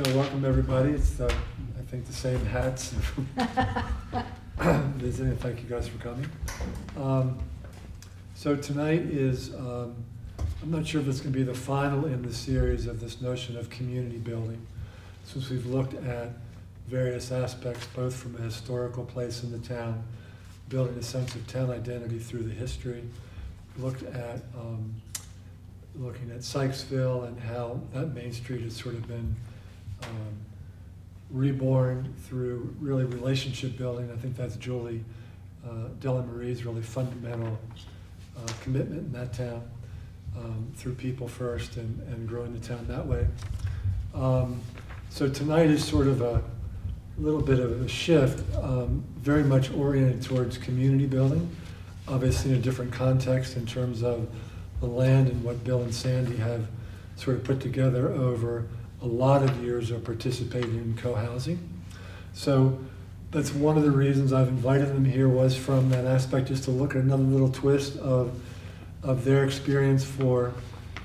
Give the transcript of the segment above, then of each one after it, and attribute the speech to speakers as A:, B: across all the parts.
A: So welcome everybody. It's I think the same hats visiting. Thank you guys for coming. So tonight is, I'm not sure if it's going to be the final in the series of this notion of community building, since we've looked at various aspects, both from a historical place in the town, building a sense of town identity through the history, looked at looking at Sykesville and how that Main Street has sort of been reborn through really relationship building. I think that's Julie Della Marie's really fundamental commitment in that town, through people first and growing the town that way. So tonight is sort of a little bit of a shift, very much oriented towards community building, obviously in a different context in terms of the land and what Bill and Sandy have sort of put together over a lot of years of participating in co-housing. So that's one of the reasons I've invited them here, was from that aspect, just to look at another little twist of their experience for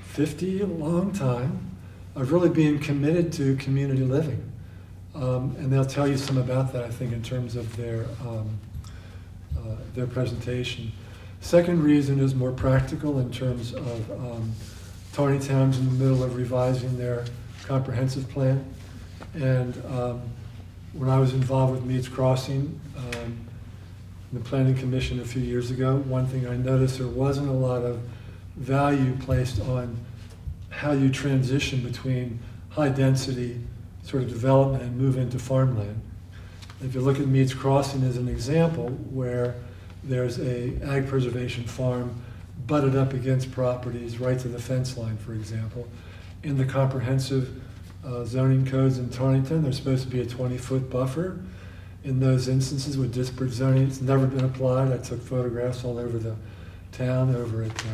A: 50, a long time, of really being committed to community living. And they'll tell you some about that, I think, in terms of their presentation. Second reason is more practical in terms of Taneytown's in the middle of revising their comprehensive plan. And when I was involved with Meads Crossing, the Planning Commission a few years ago, one thing I noticed, there wasn't a lot of value placed on how you transition between high density sort of development and move into farmland. If you look at Meads Crossing as an example, where there's a ag preservation farm butted up against properties right to the fence line, for example. In the comprehensive zoning codes in Taneytown, there's supposed to be a 20-foot buffer. In those instances with disparate zoning, it's never been applied. I took photographs all over the town, over at the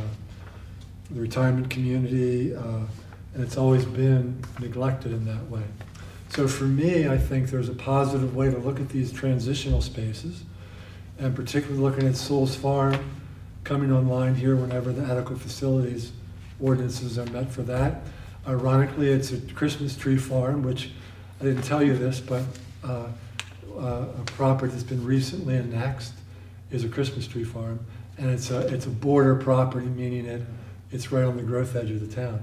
A: retirement community, and it's always been neglected in that way. So for me, I think there's a positive way to look at these transitional spaces, and particularly looking at Souls Farm coming online here whenever the adequate facilities ordinances are met for that. Ironically, it's a Christmas tree farm, which I didn't tell you this, but a property that's been recently annexed is a Christmas tree farm, and it's a border property, meaning it's right on the growth edge of the town.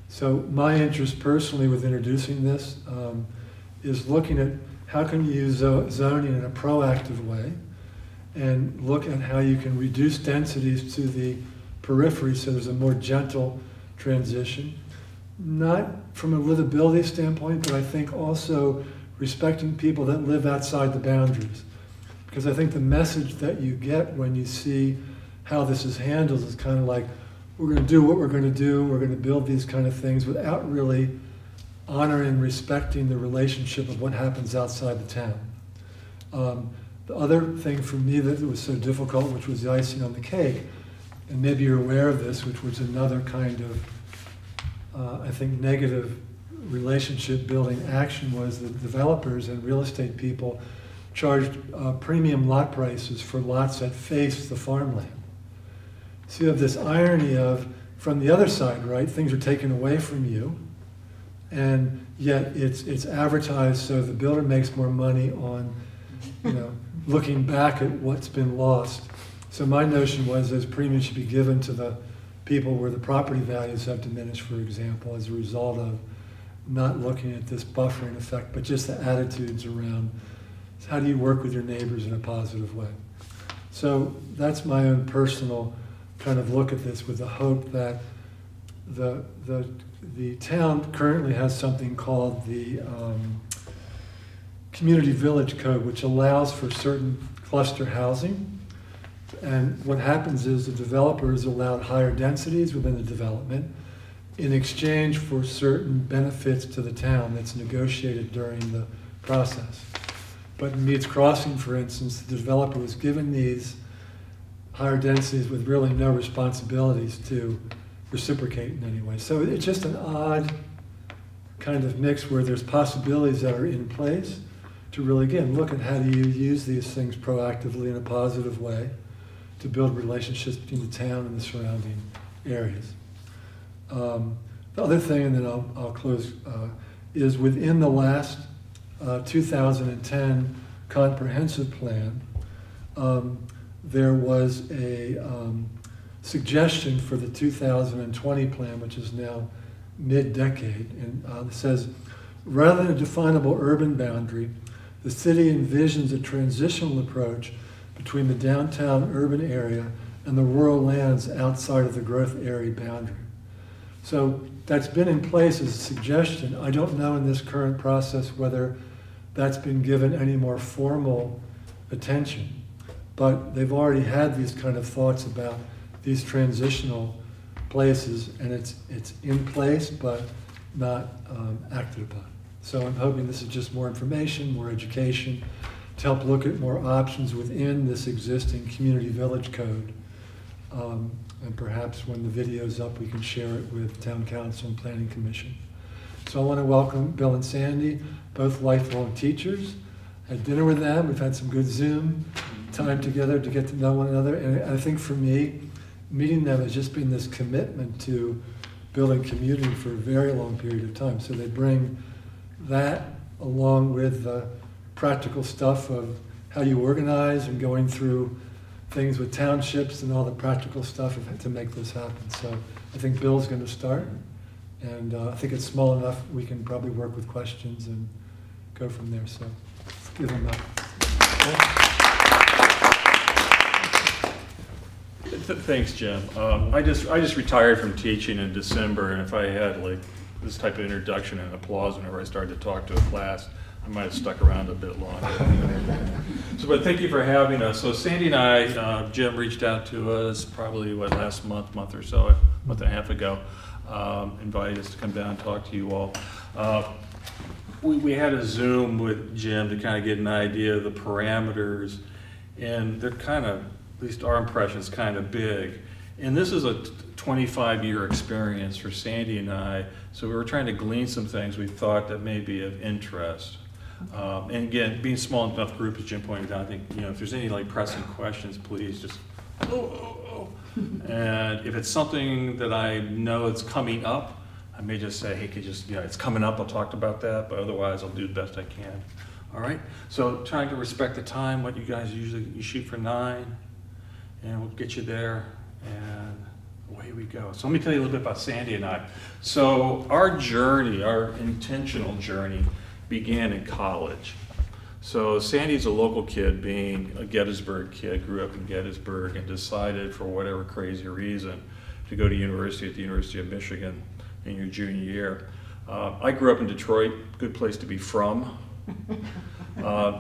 A: So my interest personally with introducing this is looking at how can you use zoning in a proactive way, and look at how you can reduce densities to the periphery so there's a more gentle transition. Not from a livability standpoint, but I think also respecting people that live outside the boundaries. Because I think the message that you get when you see how this is handled is kind of like, we're going to do what we're going to do, we're going to build these kind of things without really honoring and respecting the relationship of what happens outside the town. The other thing for me that was so difficult, which was the icing on the cake, and maybe you're aware of this, which was another kind of, I think, negative relationship building action, was that developers and real estate people charged premium lot prices for lots that face the farmland. So you have this irony of, from the other side, right, things are taken away from you, and yet it's advertised so the builder makes more money on, looking back at what's been lost. So my notion was those premiums should be given to the people where the property values have diminished, for example, as a result of not looking at this buffering effect, but just the attitudes around how do you work with your neighbors in a positive way. So that's my own personal kind of look at this, with the hope that the town currently has something called the Community Village Code, which allows for certain cluster housing. And what happens is the developer is allowed higher densities within the development in exchange for certain benefits to the town that's negotiated during the process. But in Meads Crossing, for instance, the developer was given these higher densities with really no responsibilities to reciprocate in any way. So it's just an odd kind of mix where there's possibilities that are in place to really, again, look at how do you use these things proactively in a positive way to build relationships between the town and the surrounding areas. The other thing, and then I'll close, is within the last 2010 comprehensive plan, there was a suggestion for the 2020 plan, which is now mid-decade, and it says, rather than a definable urban boundary, the city envisions a transitional approach between the downtown urban area and the rural lands outside of the growth area boundary. So that's been in place as a suggestion. I don't know in this current process whether that's been given any more formal attention, but they've already had these kind of thoughts about these transitional places, and it's in place but not acted upon. So I'm hoping this is just more information, more education, to help look at more options within this existing community village code. And perhaps when the video's up, we can share it with Town Council and Planning Commission. So I want to welcome Bill and Sandy, both lifelong teachers. Had dinner with them. We've had some good Zoom time together to get to know one another. And I think for me, meeting them has just been this commitment to building community for a very long period of time. So they bring that along with the practical stuff of how you organize and going through things with townships and all the practical stuff to make this happen. So I think Bill's going to start, and I think it's small enough we can probably work with questions and go from there. So let's give him up.
B: Thanks, Jim. I just retired from teaching in December, and if I had like this type of introduction and applause whenever I started to talk to a class, I might have stuck around a bit longer. But thank you for having us. So Sandy and I, Jim reached out to us probably last month or so, a month and a half ago, invited us to come down and talk to you all. We had a Zoom with Jim to kind of get an idea of the parameters, and they're kind of, at least our impression is kind of big. And this is a 25-year experience for Sandy and I, so we were trying to glean some things we thought that may be of interest. And again, being a small enough group, as Jim pointed out, I think, if there's any like pressing questions, please just, And if it's something that I know it's coming up, I may just say, hey, could you just, it's coming up, I'll talk about that, but otherwise I'll do the best I can. All right, so trying to respect the time, what you guys you shoot for 9, and we'll get you there, and away we go. So let me tell you a little bit about Sandy and I. So our journey, our intentional journey, began in college. So Sandy's a local kid, being a Gettysburg kid, grew up in Gettysburg, and decided for whatever crazy reason to go to university at the University of Michigan in your junior year. I grew up in Detroit, good place to be from.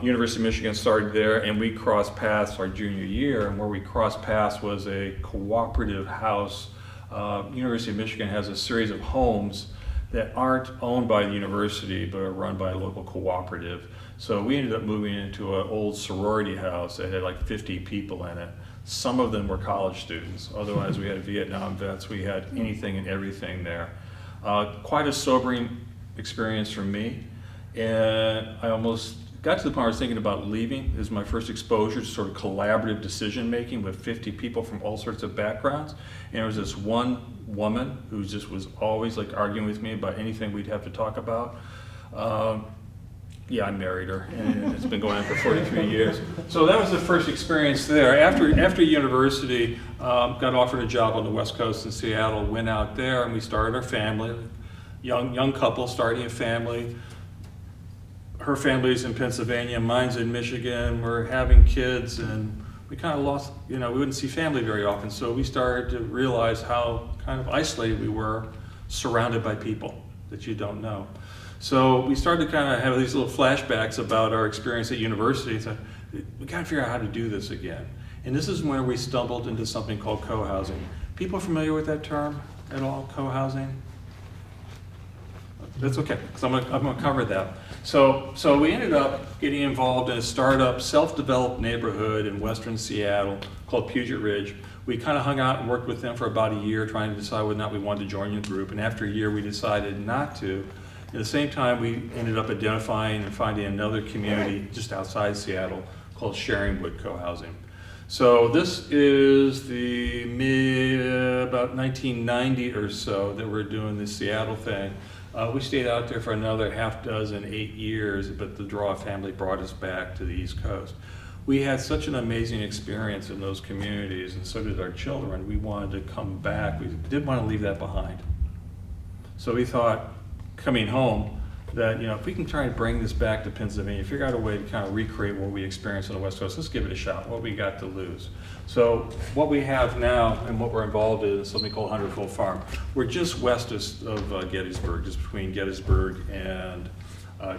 B: University of Michigan started there, and we crossed paths our junior year, and where we crossed paths was a cooperative house. University of Michigan has a series of homes that aren't owned by the university, but are run by a local cooperative. So we ended up moving into an old sorority house that had like 50 people in it. Some of them were college students. Otherwise, we had Vietnam vets. We had anything and everything there. Quite a sobering experience for me. And I almost got to the point where I was thinking about leaving. This was my first exposure to sort of collaborative decision making with 50 people from all sorts of backgrounds. And there was this one woman who just was always like arguing with me about anything we'd have to talk about. Yeah, I married her, and it's been going on for 43 years. So that was the first experience there. After university, got offered a job on the West Coast in Seattle, went out there, and we started our family. Young couple starting a family. Her family's in Pennsylvania, mine's in Michigan. We're having kids, and we kind of lost, we wouldn't see family very often. So we started to realize how kind of isolated we were, surrounded by people that you don't know. So we started to kind of have these little flashbacks about our experience at university. So we got to figure out how to do this again. And this is where we stumbled into something called co-housing. People familiar with that term at all, co-housing? That's okay, because I'm going to cover that. So we ended up getting involved in a startup, self-developed neighborhood in western Seattle called Puget Ridge. We kind of hung out and worked with them for about a year, trying to decide whether or not we wanted to join the group. And after a year, we decided not to. At the same time, we ended up identifying and finding another community just outside Seattle called Sharingwood Co-housing. So this is the about 1990 or so that we're doing this Seattle thing. We stayed out there for another 8 years, but the Draw family brought us back to the East Coast. We had such an amazing experience in those communities, and so did our children. We wanted to come back. We didn't want to leave that behind. So we thought, coming home, that if we can try and bring this back to Pennsylvania, figure out a way to kind of recreate what we experienced on the West Coast, let's give it a shot. What we got to lose. So what we have now and what we're involved in is something called Hundredfold Farm. We're just west of Gettysburg, just between Gettysburg and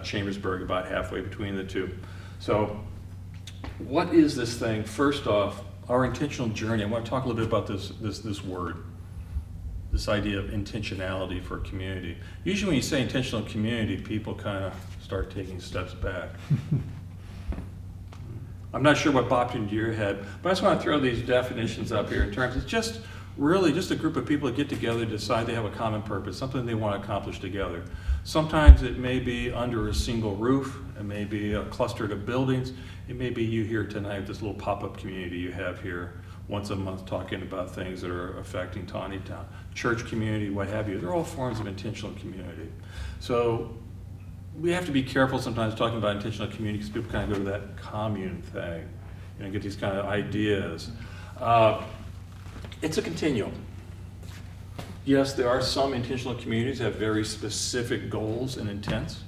B: Chambersburg, about halfway between the two. So what is this thing? First off, our intentional journey. I want to talk a little bit about this word. This idea of intentionality for community. Usually when you say intentional community, people kind of start taking steps back. I'm not sure what popped into your head, but I just want to throw these definitions up here in terms of just really just a group of people that get together, decide they have a common purpose, something they want to accomplish together. Sometimes it may be under a single roof, it may be a cluster of buildings, it may be you here tonight, this little pop-up community you have here once a month talking about things that are affecting Taneytown. Church community, what have you, they're all forms of intentional community. So we have to be careful sometimes talking about intentional community because people kind of go to that commune thing, get these kind of ideas. It's a continuum. Yes, there are some intentional communities that have very specific goals and intents,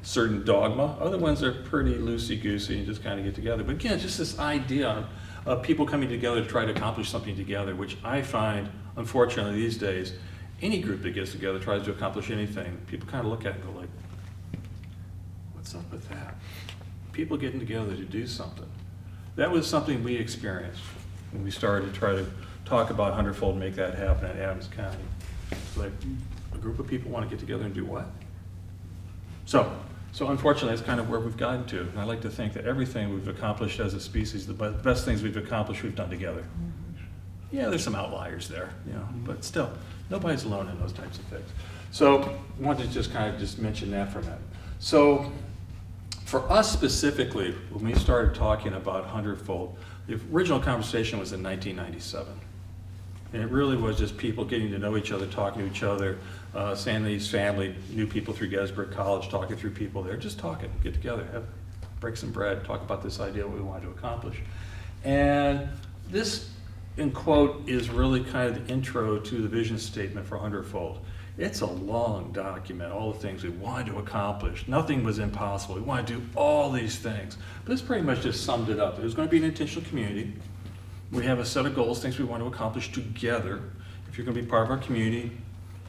B: certain dogma. Other ones are pretty loosey-goosey and just kind of get together. But again, just this idea of people coming together to try to accomplish something together, which I find, unfortunately these days, any group that gets together tries to accomplish anything, people kind of look at it and go like, what's up with that? People getting together to do something. That was something we experienced when we started to try to talk about Hundredfold and make that happen in Adams County. It's like, a group of people want to get together and do what? So unfortunately, that's kind of where we've gotten to. And I like to think that everything we've accomplished as a species, the best things we've accomplished, we've done together. Yeah, there's some outliers there, but still, nobody's alone in those types of things. So I wanted to just kind of just mention that for a minute. So for us specifically, when we started talking about Hundredfold, the original conversation was in 1997. And it really was just people getting to know each other, talking to each other. Sandy's family knew people through Gettysburg College, talking through people there, just talking, get together, break some bread, talk about this idea, what we wanted to accomplish. And this, in quote, is really kind of the intro to the vision statement for Hundredfold. It's a long document, all the things we wanted to accomplish. Nothing was impossible. We wanted to do all these things. But this pretty much just summed it up. It was going to be an intentional community. We have a set of goals, things we want to accomplish together. If you're going to be part of our community,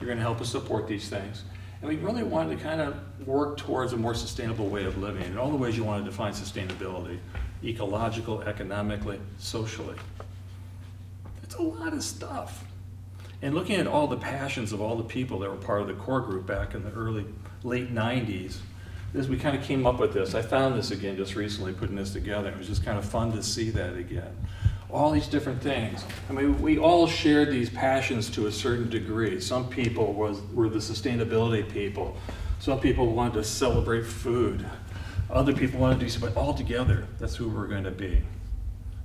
B: you're going to help us support these things. And we really wanted to kind of work towards a more sustainable way of living in all the ways you want to define sustainability, ecological, economically, socially. It's a lot of stuff. And looking at all the passions of all the people that were part of the core group back in the late 90s, we kind of came up with this. I found this again just recently, putting this together. It was just kind of fun to see that again. All these different things. I mean, we all shared these passions to a certain degree. Some people were the sustainability people. Some people wanted to celebrate food. Other people wanted to do something, but all together, that's who we're going to be.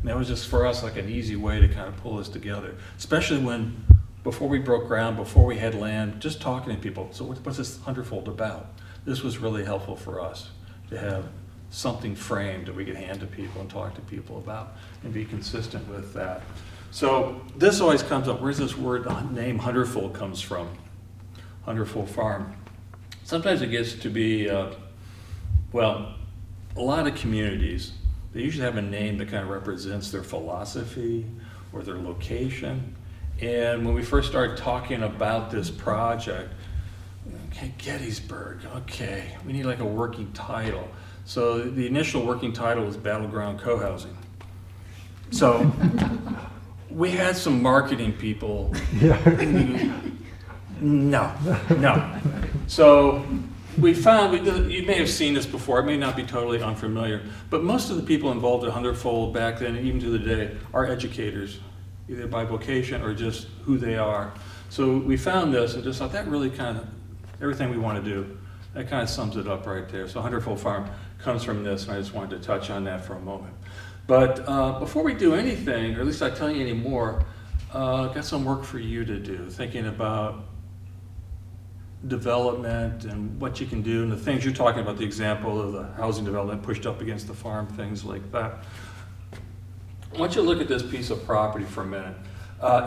B: And that was just for us like an easy way to kind of pull us together, especially when, before we broke ground, before we had land, just talking to people. So what's this Hundredfold about? This was really helpful for us to have something framed that we could hand to people and talk to people about and be consistent with that. So this always comes up. Where's this word, the name Hundredfold comes from? Hundredfold Farm. Sometimes it gets to be, a lot of communities, they usually have a name that kind of represents their philosophy or their location. And when we first started talking about this project, okay, Gettysburg, okay, we need like a working title. So the initial working title was Battleground Co-housing. So we had some marketing people. No. So we found, you may have seen this before, it may not be totally unfamiliar, but most of the people involved at Hundredfold back then, and even to the day, are educators, either by vocation or just who they are. So we found this and just thought that really kind of, everything we want to do, that kind of sums it up right there. So Hundredfold Farm comes from this, and I just wanted to touch on that for a moment. But before we do anything, or at least I tell you any more, I've got some work for you to do, thinking about development and what you can do and the things you're talking about, the example of the housing development pushed up against the farm, things like that. I want you to look at this piece of property for a minute.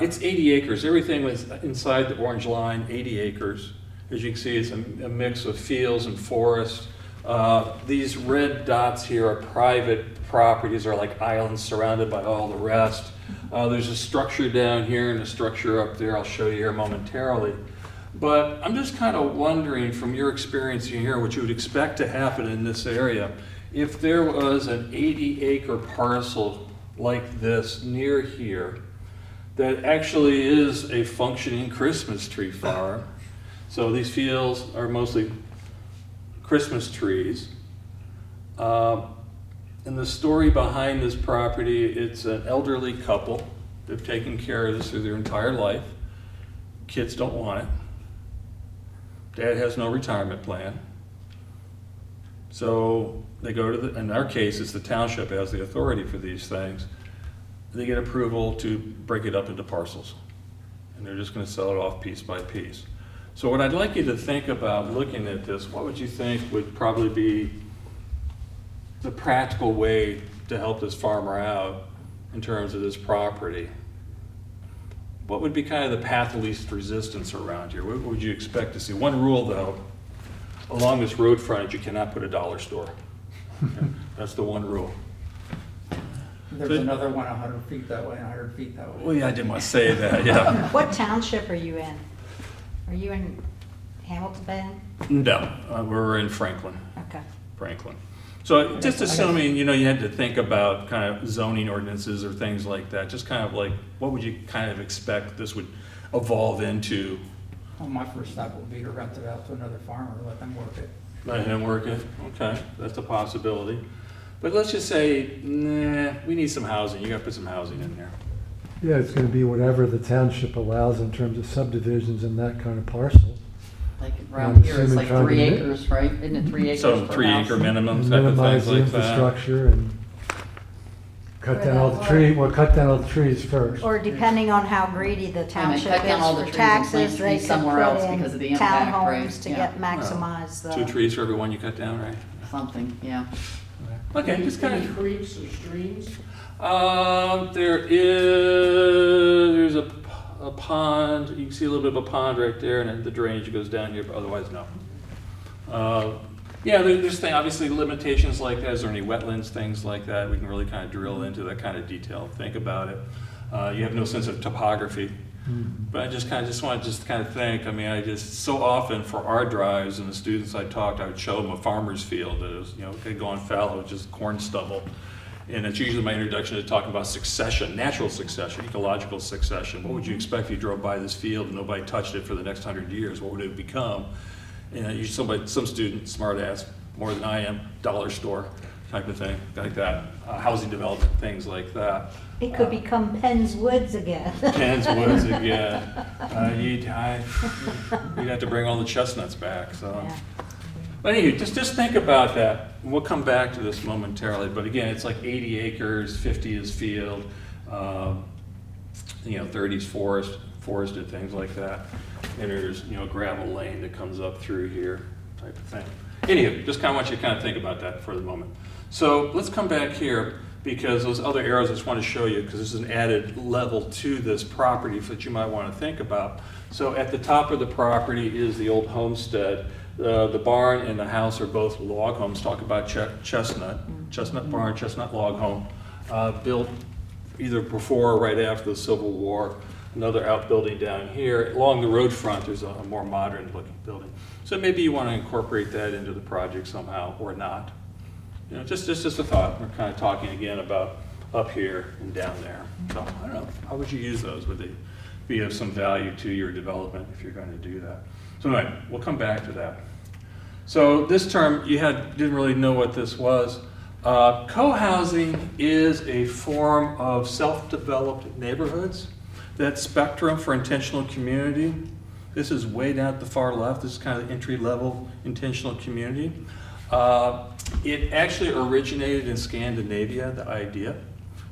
B: It's 80 acres. Everything was inside the orange line, 80 acres. As you can see, it's a mix of fields and forests. These red dots here are private properties, are like islands surrounded by all the rest. There's a structure down here and a structure up there I'll show you here momentarily. But I'm just kind of wondering, from your experience here, what you would expect to happen in this area if there was an 80-acre parcel like this near here that actually is a functioning Christmas tree farm. So these fields are mostly Christmas trees. And the story behind this property, it's an elderly couple. They've taken care of this through their entire life. Kids don't want it. Dad has no retirement plan. So they go to in our case, it's the township has the authority for these things. They get approval to break it up into parcels. And they're just going to sell it off piece by piece. So what I'd like you to think about looking at this, what would you think would probably be the practical way to help this farmer out in terms of this property? What would be kind of the path of least resistance around here? What would you expect to see? One rule though, along this road frontage, you cannot put a dollar store. Okay? That's the one rule.
C: There's another one 100 feet that way and 100 feet that way.
B: Well, yeah, I didn't want to say that, yeah.
D: What township are you in? Are you in Hamilton Bend?
B: No, we're in Franklin.
D: Okay.
B: Franklin. So just assuming, you know, you had to think about kind of zoning ordinances or things like that, just kind of like, what would you kind of expect this would evolve into?
C: Well, my first step would be to rent it out to another farmer, let them work it.
B: Let him work it, okay, that's a possibility. But let's just say, nah, we need some housing, you gotta put some housing in there.
A: Yeah, it's gonna be whatever the township allows in terms of subdivisions and that kind of parcel.
E: Like around here, it's
A: assuming
E: like
A: trying to
E: 3
A: mi-
E: acres, right? Isn't it 3 acres
B: So
E: per
B: 3
E: house?
B: acre minimum
A: And
B: type of
A: minimize
B: things
A: the
B: like that.
A: infrastructure and cut down all the trees, well, cut down all the trees first.
D: Or depending on how greedy the township
E: cut down all the
D: is for
E: trees and plant
D: taxes, they
E: trees
D: could
E: somewhere else
D: put
E: because of the
D: in
E: impact, right?
D: townhomes to
E: Yeah.
D: get maximize the.
B: 2 trees for every one you cut down, right?
E: Something, yeah.
B: Okay, just kind of.
F: creeks or streams?
B: There's a pond, you can see a little bit of a pond right there, and then the drainage goes down here, but otherwise, no. Yeah, there's obviously limitations like that. Is there any wetlands, things like that? We can really kind of drill into that kind of detail, think about it. You have no sense of topography. But I just want to think, I mean, so often for our drives and the students I talked, I would show them a farmer's field that was, you know, going fallow, just corn stubble. And it's usually my introduction to talking about succession, natural succession, ecological succession. What would you expect if you drove by this field and nobody touched it for the next 100 years? What would it become? And some student, smart ass, more than I am, dollar store type of thing, like that. Housing development, things like that.
D: It could become Penn's Woods again.
B: Penn's Woods again. You'd have to bring all the chestnuts back. So,
D: Yeah.
B: but anyway, just think about that. We'll come back to this momentarily. But again, it's like 80 acres, 50 is field, 30 is forested, things like that. And there's a gravel lane that comes up through here, type of thing. Anyway, just kind of want you to kind of think about that for the moment. So let's come back here, because those other arrows I just want to show you, because this is an added level to this property that you might want to think about. So at the top of the property is the old homestead. The barn and the house are both log homes. Talk about chestnut barn, chestnut log home, built either before or right after the Civil War. Another outbuilding down here. Along the road front, there's a more modern looking building. So maybe you want to incorporate that into the project somehow, or not. Just a thought. We're kind of talking again about up here and down there. So I don't know, how would you use those? Would they be of some value to your development if you're going to do that? So anyway, we'll come back to that. So this term, you didn't really know what this was. Co-housing is a form of self-developed neighborhoods. That spectrum for intentional community, this is way down at the far left. This is kind of entry-level intentional community. It actually originated in Scandinavia, the idea,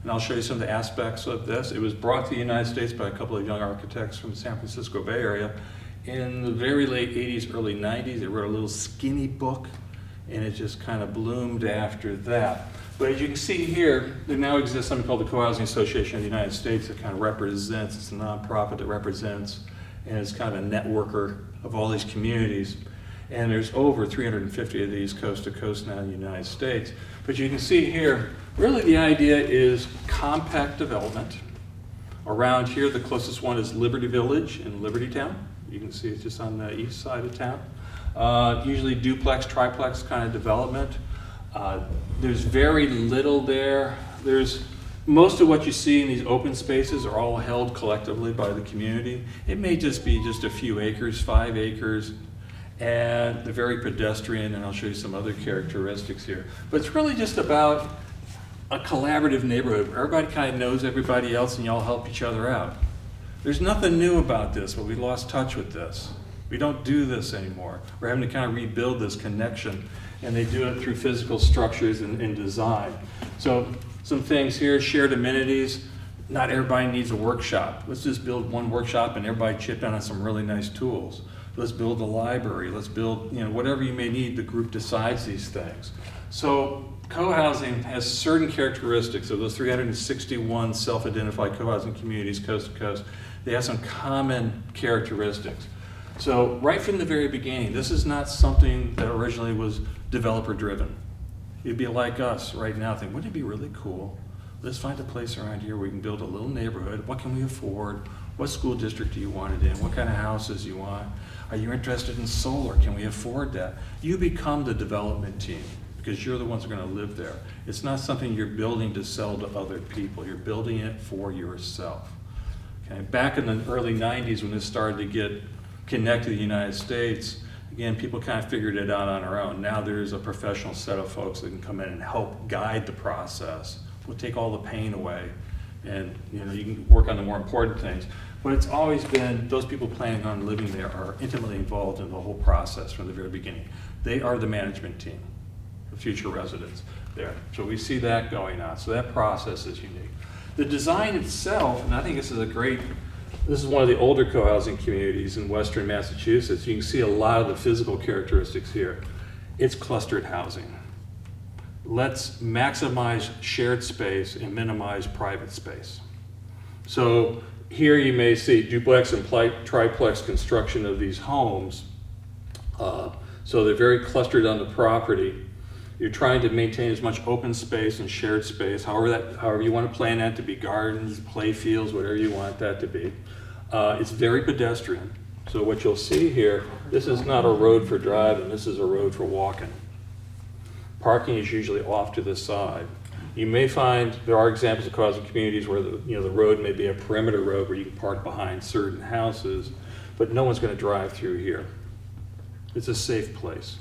B: and I'll show you some of the aspects of this. It was brought to the United States by a couple of young architects from the San Francisco Bay Area, In the very late 80s, early 90s, they wrote a little skinny book, and it just kind of bloomed after that. But as you can see here, there now exists something called the Co-Housing Association of the United States that kind of represents, it's a nonprofit that represents, and it's kind of a networker of all these communities. And there's over 350 of these coast to coast now in the United States. But you can see here, really the idea is compact development. Around here, the closest one is Liberty Village in Libertytown. You can see it's just on the east side of town. Usually duplex, triplex kind of development. There's very little there. Most of what you see in these open spaces are all held collectively by the community. It may just be just a few acres, 5 acres, and they're very pedestrian, and I'll show you some other characteristics here. But it's really just about a collaborative neighborhood where everybody kind of knows everybody else and y'all help each other out. There's nothing new about this, but we lost touch with this. We don't do this anymore. We're having to kind of rebuild this connection, and they do it through physical structures and design. So some things here, shared amenities. Not everybody needs a workshop. Let's just build one workshop and everybody chip in on some really nice tools. Let's build a library. Let's build, whatever you may need, the group decides these things. So co-housing has certain characteristics of those 361 self-identified co-housing communities coast to coast. They have some common characteristics. So right from the very beginning, this is not something that originally was developer driven. You'd be like us right now thinking, wouldn't it be really cool? Let's find a place around here where we can build a little neighborhood. What can we afford? What school district do you want it in? What kind of houses you want? Are you interested in solar? Can we afford that? You become the development team because you're the ones who are going to live there. It's not something you're building to sell to other people. You're building it for yourself. Okay? Back in the early 90s when this started to get connected to the United States, again, people kind of figured it out on their own. Now there's a professional set of folks that can come in and help guide the process. We'll take all the pain away, and you can work on the more important things. But it's always been those people planning on living there are intimately involved in the whole process from the very beginning. They are the management team, the future residents there. So we see that going on. So that process is unique. The design itself, and I think this is one of the older co-housing communities in western Massachusetts. You can see a lot of the physical characteristics here. It's clustered housing. Let's maximize shared space and minimize private space. So here you may see duplex and triplex construction of these homes. So they're very clustered on the property. You're trying to maintain as much open space and shared space, however you want to plan that to be, gardens, play fields, whatever you want that to be. It's very pedestrian. So what you'll see here, this is not a road for driving, this is a road for walking. Parking is usually off to the side. You may find there are examples of co-housing communities where the road may be a perimeter road where you can park behind certain houses, but no one's going to drive through here. It's a safe place,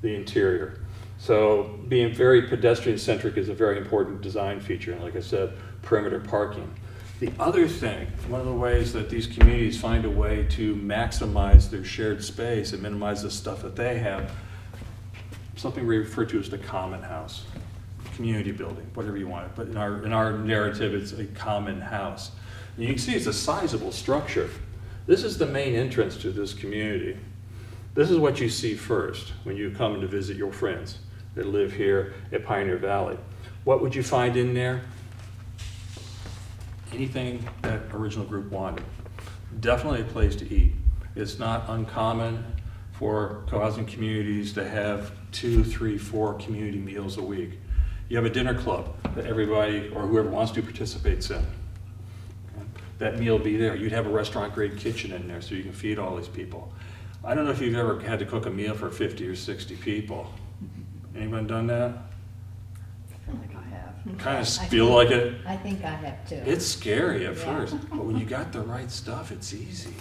B: the interior. So being very pedestrian-centric is a very important design feature, and like I said, perimeter parking. The other thing, one of the ways that these communities find a way to maximize their shared space and minimize the stuff that they have, something we refer to as the common house, community building, whatever you want it. But in our narrative, it's a common house. And you can see it's a sizable structure. This is the main entrance to this community. This is what you see first when you come to visit your friends that live here at Pioneer Valley. What would you find in there? Anything that original group wanted. Definitely a place to eat. It's not uncommon for co-housing communities to have 2, 3, 4 community meals a week. You have a dinner club that everybody or whoever wants to participates in. That meal will be there. You'd have a restaurant grade kitchen in there so you can feed all these people. I don't know if you've ever had to cook a meal for 50 or 60 people. Anyone done that?
E: I feel like I have.
B: Kind of feel like it.
D: I think I have too.
B: It's scary at
D: Yeah.
B: first, but when you got the right stuff, it's easy.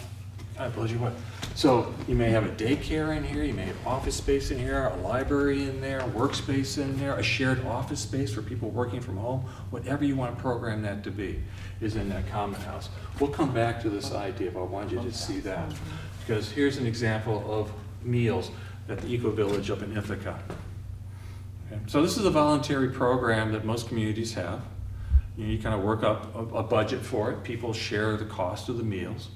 B: Kind of blows you away. So you may have a daycare in here, you may have office space in here, a library in there, workspace in there, a shared office space for people working from home. Whatever you want to program that to be is in that common house. We'll come back to this idea, but I wanted you to see that. Because here's an example of meals at the Eco Village up in Ithaca. Okay. So this is a voluntary program that most communities have. You kind of work up a budget for it. People share the cost of the meals.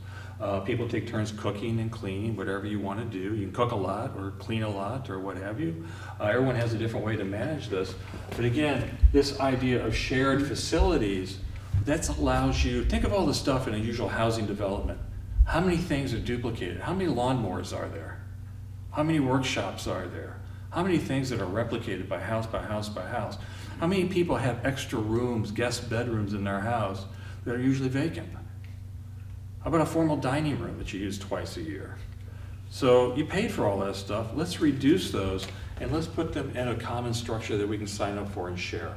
B: People take turns cooking and cleaning, whatever you want to do. You can cook a lot or clean a lot or what have you. Everyone has a different way to manage this. But again, this idea of shared facilities, that allows you, think of all the stuff in a usual housing development. How many things are duplicated? How many lawnmowers are there? How many workshops are there? How many things that are replicated by house by house by house? How many people have extra rooms, guest bedrooms in their house that are usually vacant? How about a formal dining room that you use twice a year? So you pay for all that stuff. Let's reduce those and let's put them in a common structure that we can sign up for and share.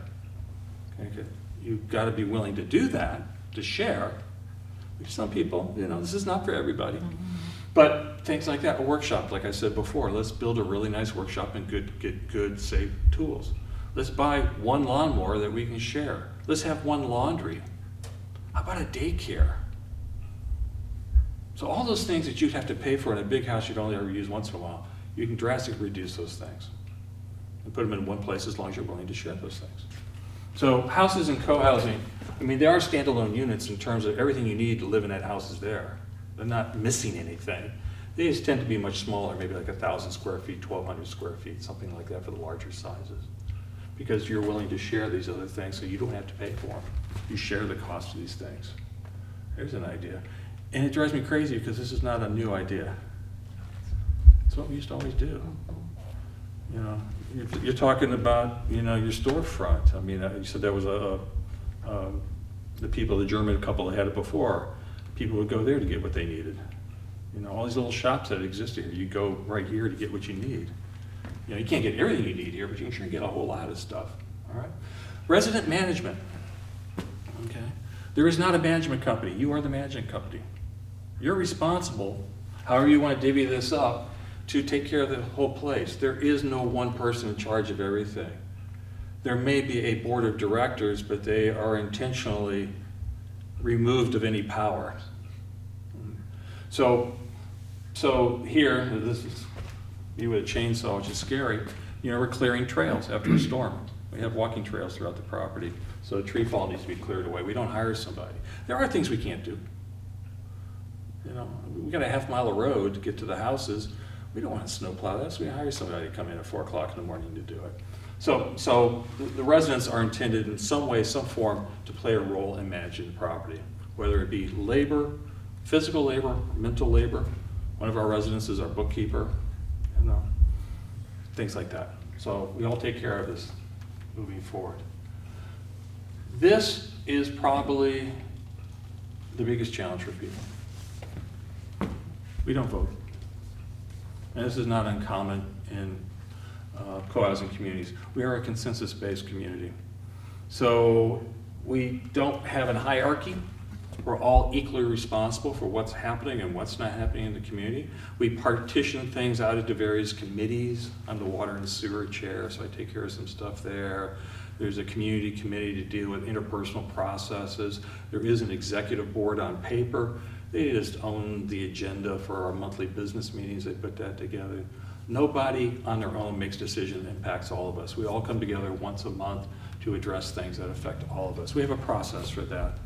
B: Okay? You've got to be willing to do that, to share. Some people, this is not for everybody. But things like that, a workshop, like I said before, let's build a really nice workshop and get good, safe tools. Let's buy one lawnmower that we can share. Let's have one laundry. How about a daycare? So all those things that you'd have to pay for in a big house you'd only ever use once in a while, you can drastically reduce those things and put them in one place as long as you're willing to share those things. So houses and co-housing, they are standalone units in terms of everything you need to live in that house is there. They're not missing anything. They just tend to be much smaller, maybe like 1,000 square feet, 1,200 square feet, something like that for the larger sizes. Because you're willing to share these other things so you don't have to pay for them. You share the cost of these things. There's an idea. And it drives me crazy because this is not a new idea. It's what we used to always do. You're talking about, your storefront. You said that was the people, the German couple that had it before. People would go there to get what they needed. All these little shops that exist here, you go right here to get what you need. You can't get everything you need here, but you can sure get a whole lot of stuff. All right. Resident management. Okay. There is not a management company. You are the management company. You're responsible, however you want to divvy this up, to take care of the whole place. There is no one person in charge of everything. There may be a board of directors, but they are intentionally removed of any power. So here, this is me with a chainsaw, which is scary. We're clearing trails after a storm. We have walking trails throughout the property. So tree fall needs to be cleared away. We don't hire somebody. There are things we can't do. We got a half-mile of road to get to the houses. We don't want to snowplow that, so we hire somebody to come in at 4 o'clock in the morning to do it. So the residents are intended in some way, some form, to play a role in managing the property, whether it be labor, physical labor, mental labor. One of our residents is our bookkeeper, things like that. So we all take care of this moving forward. This is probably the biggest challenge for people. We don't vote. And this is not uncommon in co-housing communities. We are a consensus-based community. So we don't have a hierarchy. We're all equally responsible for what's happening and what's not happening in the community. We partition things out into various committees. I'm the water and sewer chair, so I take care of some stuff there. There's a community committee to deal with interpersonal processes. There is an executive board on paper. They just own the agenda for our monthly business meetings. They put that together. Nobody on their own makes decisions that impacts all of us. We all come together once a month to address things that affect all of us. We have a process for that.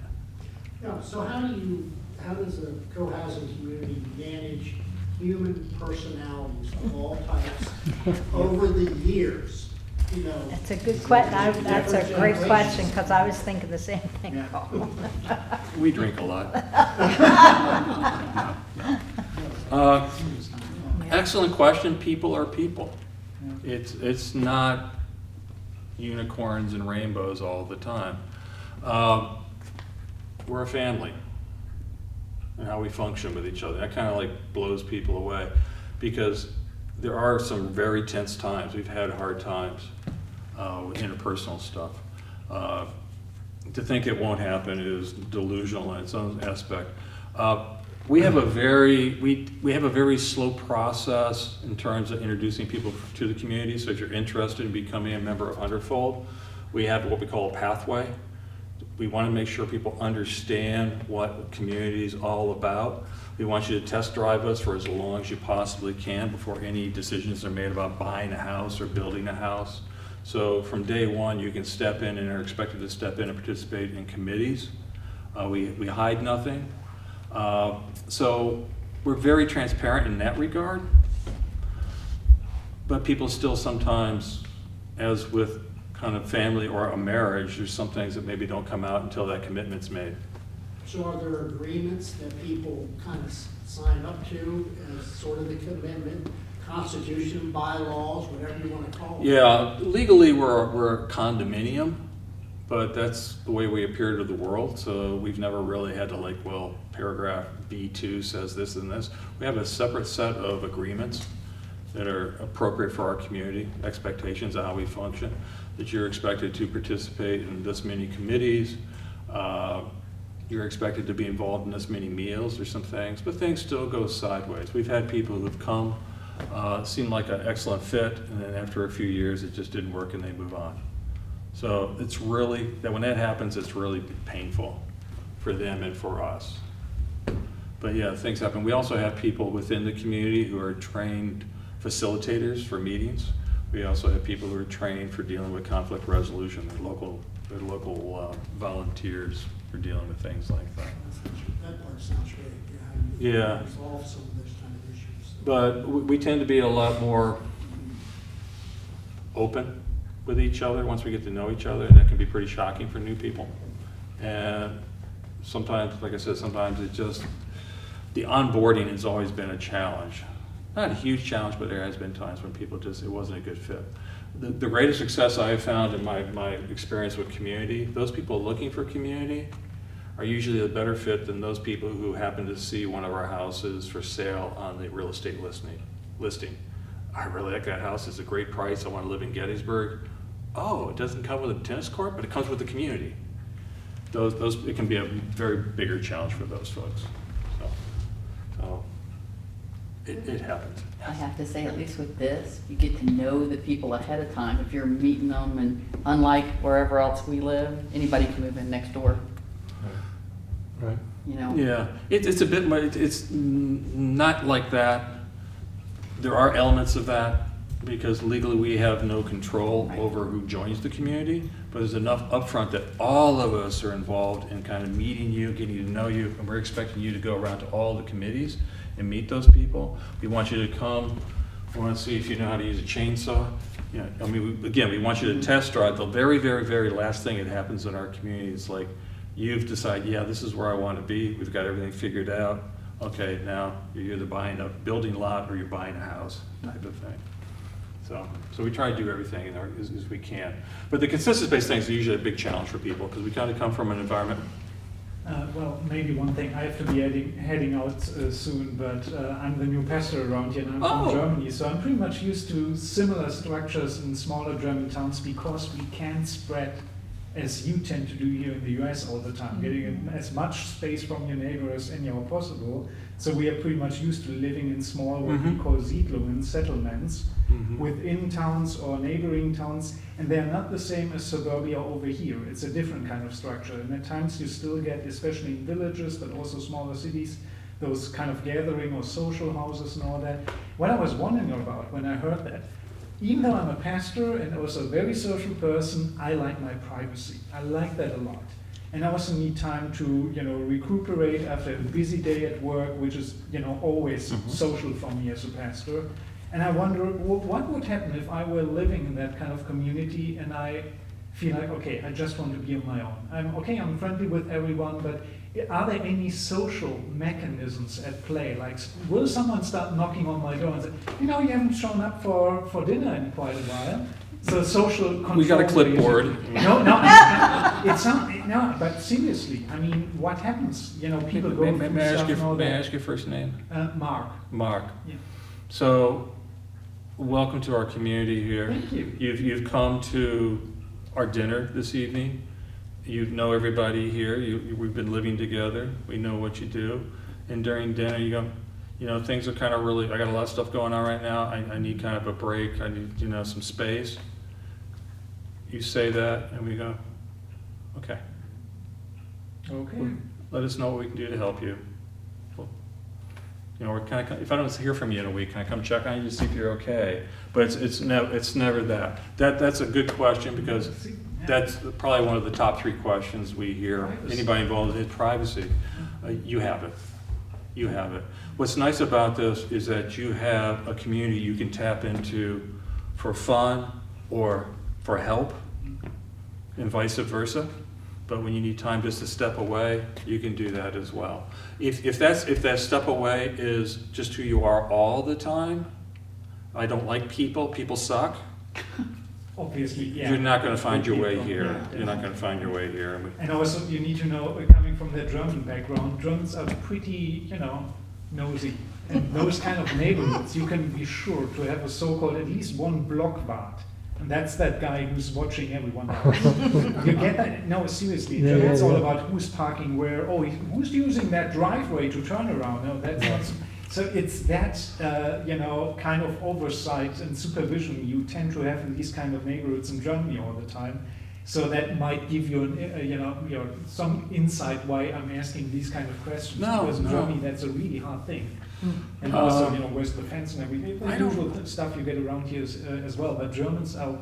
F: Yeah, so how does a co-housing community manage human personalities of all types over the years?
D: That's a good question. That's a great question, because I was thinking the same thing,
C: Yeah.
D: Paul.
B: We drink a lot. Excellent question. People are people. It's not unicorns and rainbows all the time. We're a family, and how we function with each other. That kind of blows people away, because there are some very tense times. We've had hard times with interpersonal stuff. To think it won't happen is delusional in its own aspect. We have a very slow process in terms of introducing people to the community. So if you're interested in becoming a member of Hundredfold, we have what we call a pathway. We want to make sure people understand what community is all about. We want you to test drive us for as long as you possibly can before any decisions are made about buying a house or building a house. So from day one, you can step in and are expected to step in and participate in committees. We hide nothing. So we're very transparent in that regard, but people still sometimes, as with kind of family or a marriage, there's some things that maybe don't come out until that commitment's made.
F: So are there agreements that people kind of sign up to as sort of the commitment, constitution, bylaws, whatever you want to call it?
B: Yeah, legally we're a condominium, but that's the way we appear to the world, so we've never really had to like, well, paragraph B2 says this and this. We have a separate set of agreements that are appropriate for our community, expectations of how we function, that you're expected to participate in this many committees, you're expected to be involved in this many meals or some things, but things still go sideways. We've had people who've come, seemed like an excellent fit, and then after a few years it just didn't work and they move on. So it's really, that when that happens, it's really painful for them and for us. But yeah, things happen. We also have people within the community who are trained facilitators for meetings. We also have people who are trained for dealing with conflict resolution. They're local volunteers for dealing with things like that.
F: That part sounds great,
B: Yeah.
F: Resolve some of those kind of issues.
B: But we tend to be a lot more open with each other once we get to know each other, and that can be pretty shocking for new people. And sometimes, like I said, sometimes it just, the onboarding has always been a challenge. Not a huge challenge, but there has been times when people just, it wasn't a good fit. The greatest success I have found in my experience with community, those people looking for community are usually a better fit than those people who happen to see one of our houses for sale on the real estate listing. I really like that house, it's a great price, I want to live in Gettysburg. Oh, it doesn't come with a tennis court, but it comes with the community. Those it can be a very bigger challenge for those folks. So it happens.
E: I have to say, at least with this, you get to know the people ahead of time. If you're meeting them, and unlike wherever else we live, anybody can move in next door,
A: Right.
E: you know?
B: Yeah, it's a bit, it's not like that. There are elements of that because legally we have no control over who joins the community, but there's enough upfront that all of us are involved in kind of meeting you, getting to know you, and we're expecting you to go around to all the committees and meet those people. We want you to come, we want to see if you know how to use a chainsaw. You know, I mean, we want you to test drive. The very, very, very last thing that happens in our community is like, you've decided, yeah, this is where I want to be, we've got everything figured out. Okay, now you're either buying a building lot or you're buying a house, type of thing. So we try to do everything as we can. But the consensus-based things are usually a big challenge for people because we kind of come from an environment.
G: Well, maybe one thing, I have to be heading out soon, but I'm the new pastor around here and I'm from Germany, so I'm pretty much used to similar structures in smaller German towns because we can't spread as you tend to do here in the US all the time, getting as much space from your neighbor as anyhow possible. So we are pretty much used to living in small, what we call Siedlungen, settlements, within towns or neighboring towns, and they're not the same as suburbia over here. It's a different kind of structure, and at times you still get, especially in villages, but also smaller cities, those kind of gathering or social houses and all that. What I was wondering about when I heard that, even though I'm a pastor and also a very social person, I like my privacy. I like that a lot. And I also need time to, recuperate after a busy day at work, which is, always social for me as a pastor. And I wonder, what would happen if I were living in that kind of community and I feel like, okay, I just want to be on my own. I'm friendly with everyone, but are there any social mechanisms at play? Like, will someone start knocking on my door and say, you haven't shown up for dinner in quite a while? So social control.
B: We got a clipboard.
G: No, but seriously, I mean, what happens? People go through stuff and all that.
B: May I ask your first name?
G: Mark.
B: Mark.
G: Yeah.
B: So, welcome to our community here.
G: Thank you.
B: You've come to our dinner this evening. You know everybody here. We've been living together. We know what you do. And during dinner, you go, things are kind of really, I got a lot of stuff going on right now. I need kind of a break. I need, some space. You say that, and we go, okay.
G: Okay.
B: Let us know what we can do to help you. We're kind of, if I don't hear from you in a week, can I come check on you to see if you're okay? But it's never that. That's a good question because that's probably one of the top 3 questions we hear.
G: Privacy.
B: Anybody involved in privacy, you have it. you have it. What's nice about this is that you have a community you can tap into for fun or for help, and vice versa. But when you need time just to step away, you can do that as well. If that step away is just who you are all the time, I don't like people suck,
G: Obviously, yeah.
B: you're not going to find your way
G: People,
B: here.
G: yeah.
B: You're not going to find your way here.
G: And also, you need to know, coming from the German background, Germans are pretty, nosy. And those kind of neighborhoods, you can be sure to have a so-called at least one Blockwart. And that's that guy who's watching everyone else. You get that? No, seriously.
A: Yeah,
G: It's
A: yeah,
G: all
A: yeah.
G: about who's parking where. Oh, who's using that driveway to turn around? No, that's not. So it's that, kind of oversight and supervision you tend to have in these kind of neighborhoods in Germany all the time. So that might give you, some insight why I'm asking these kind of questions.
B: No,
G: because in
B: no.
G: Germany, that's a really hard thing. And also, where's the fence and everything? The
B: I don't-
G: usual stuff you get around here as well. But Germans are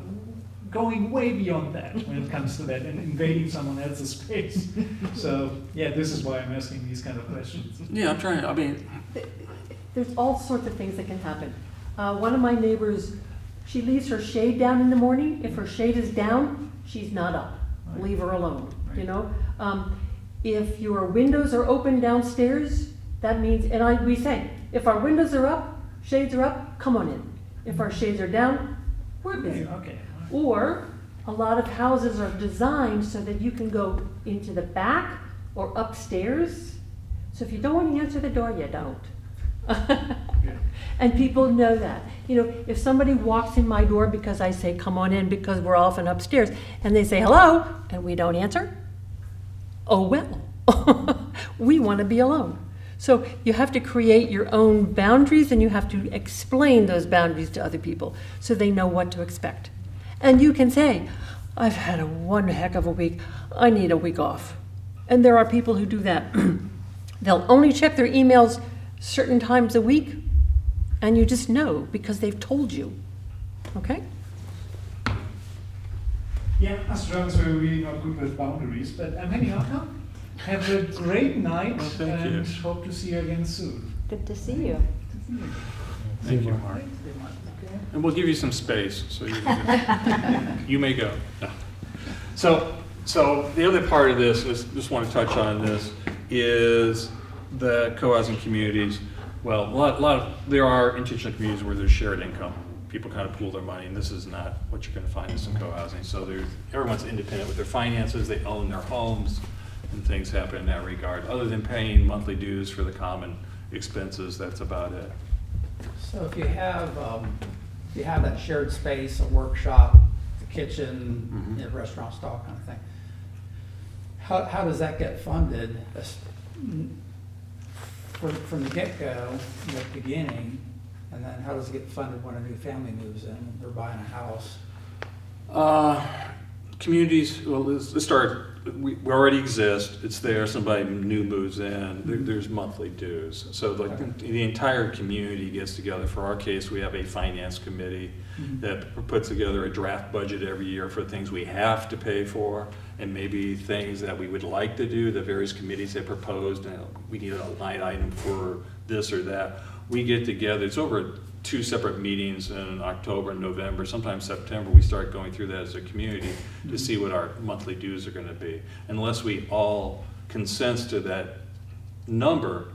G: going way beyond that when it comes to that and invading someone else's space. So, yeah, this is why I'm asking these kind of questions.
B: Yeah, I'm trying. I mean,
H: There's all sorts of things that can happen. One of my neighbors, she leaves her shade down in the morning. If her shade is down, she's not up. Leave her alone, If your windows are open downstairs, that means, we say, if our windows are up, shades are up, come on in. If our shades are down, we're busy.
G: Okay.
H: Or a lot of houses are designed so that you can go into the back or upstairs. So if you don't want to answer the door, you don't. And people know that. If somebody walks in my door because I say, come on in because we're often upstairs, and they say hello, and we don't answer, oh well, we want to be alone. So you have to create your own boundaries, and you have to explain those boundaries to other people so they know what to expect. And you can say, I've had one heck of a week, I need a week off. And there are people who do that. They'll only check their emails certain times a week, and you just know because they've told you. Okay?
G: Yeah, us Germans are really not good with boundaries, but anyhow, have a great night
B: Well, thank
G: and
B: you.
G: hope to see you again soon.
D: Good to see you.
B: thank you, Mark. And we'll give you some space, so you may go. No. So the other part of this is, just want to touch on this, is the co-housing communities. Well, there are intentional communities where there's shared income. People kind of pool their money, and this is not what you're going to find in some co-housing. So everyone's independent with their finances, they own their homes, and things happen in that regard. Other than paying monthly dues for the common expenses, that's about it.
C: So if you have that shared space, a workshop, the kitchen, restaurant stall kind of thing, how does that get funded from the get-go, the beginning, and then how does it get funded when a new family moves in, they're buying a house?
B: Communities, well, let's start, we already exist, it's there, somebody new moves in, there's monthly dues. So the entire community gets together. For our case, we have a finance committee that puts together a draft budget every year for things we have to pay for, and maybe things that we would like to do, the various committees have proposed, we need a line item for this or that. We get together, it's over 2 separate meetings in October and November, sometimes September, we start going through that as a community to see what our monthly dues are going to be. Unless we all consent to that number,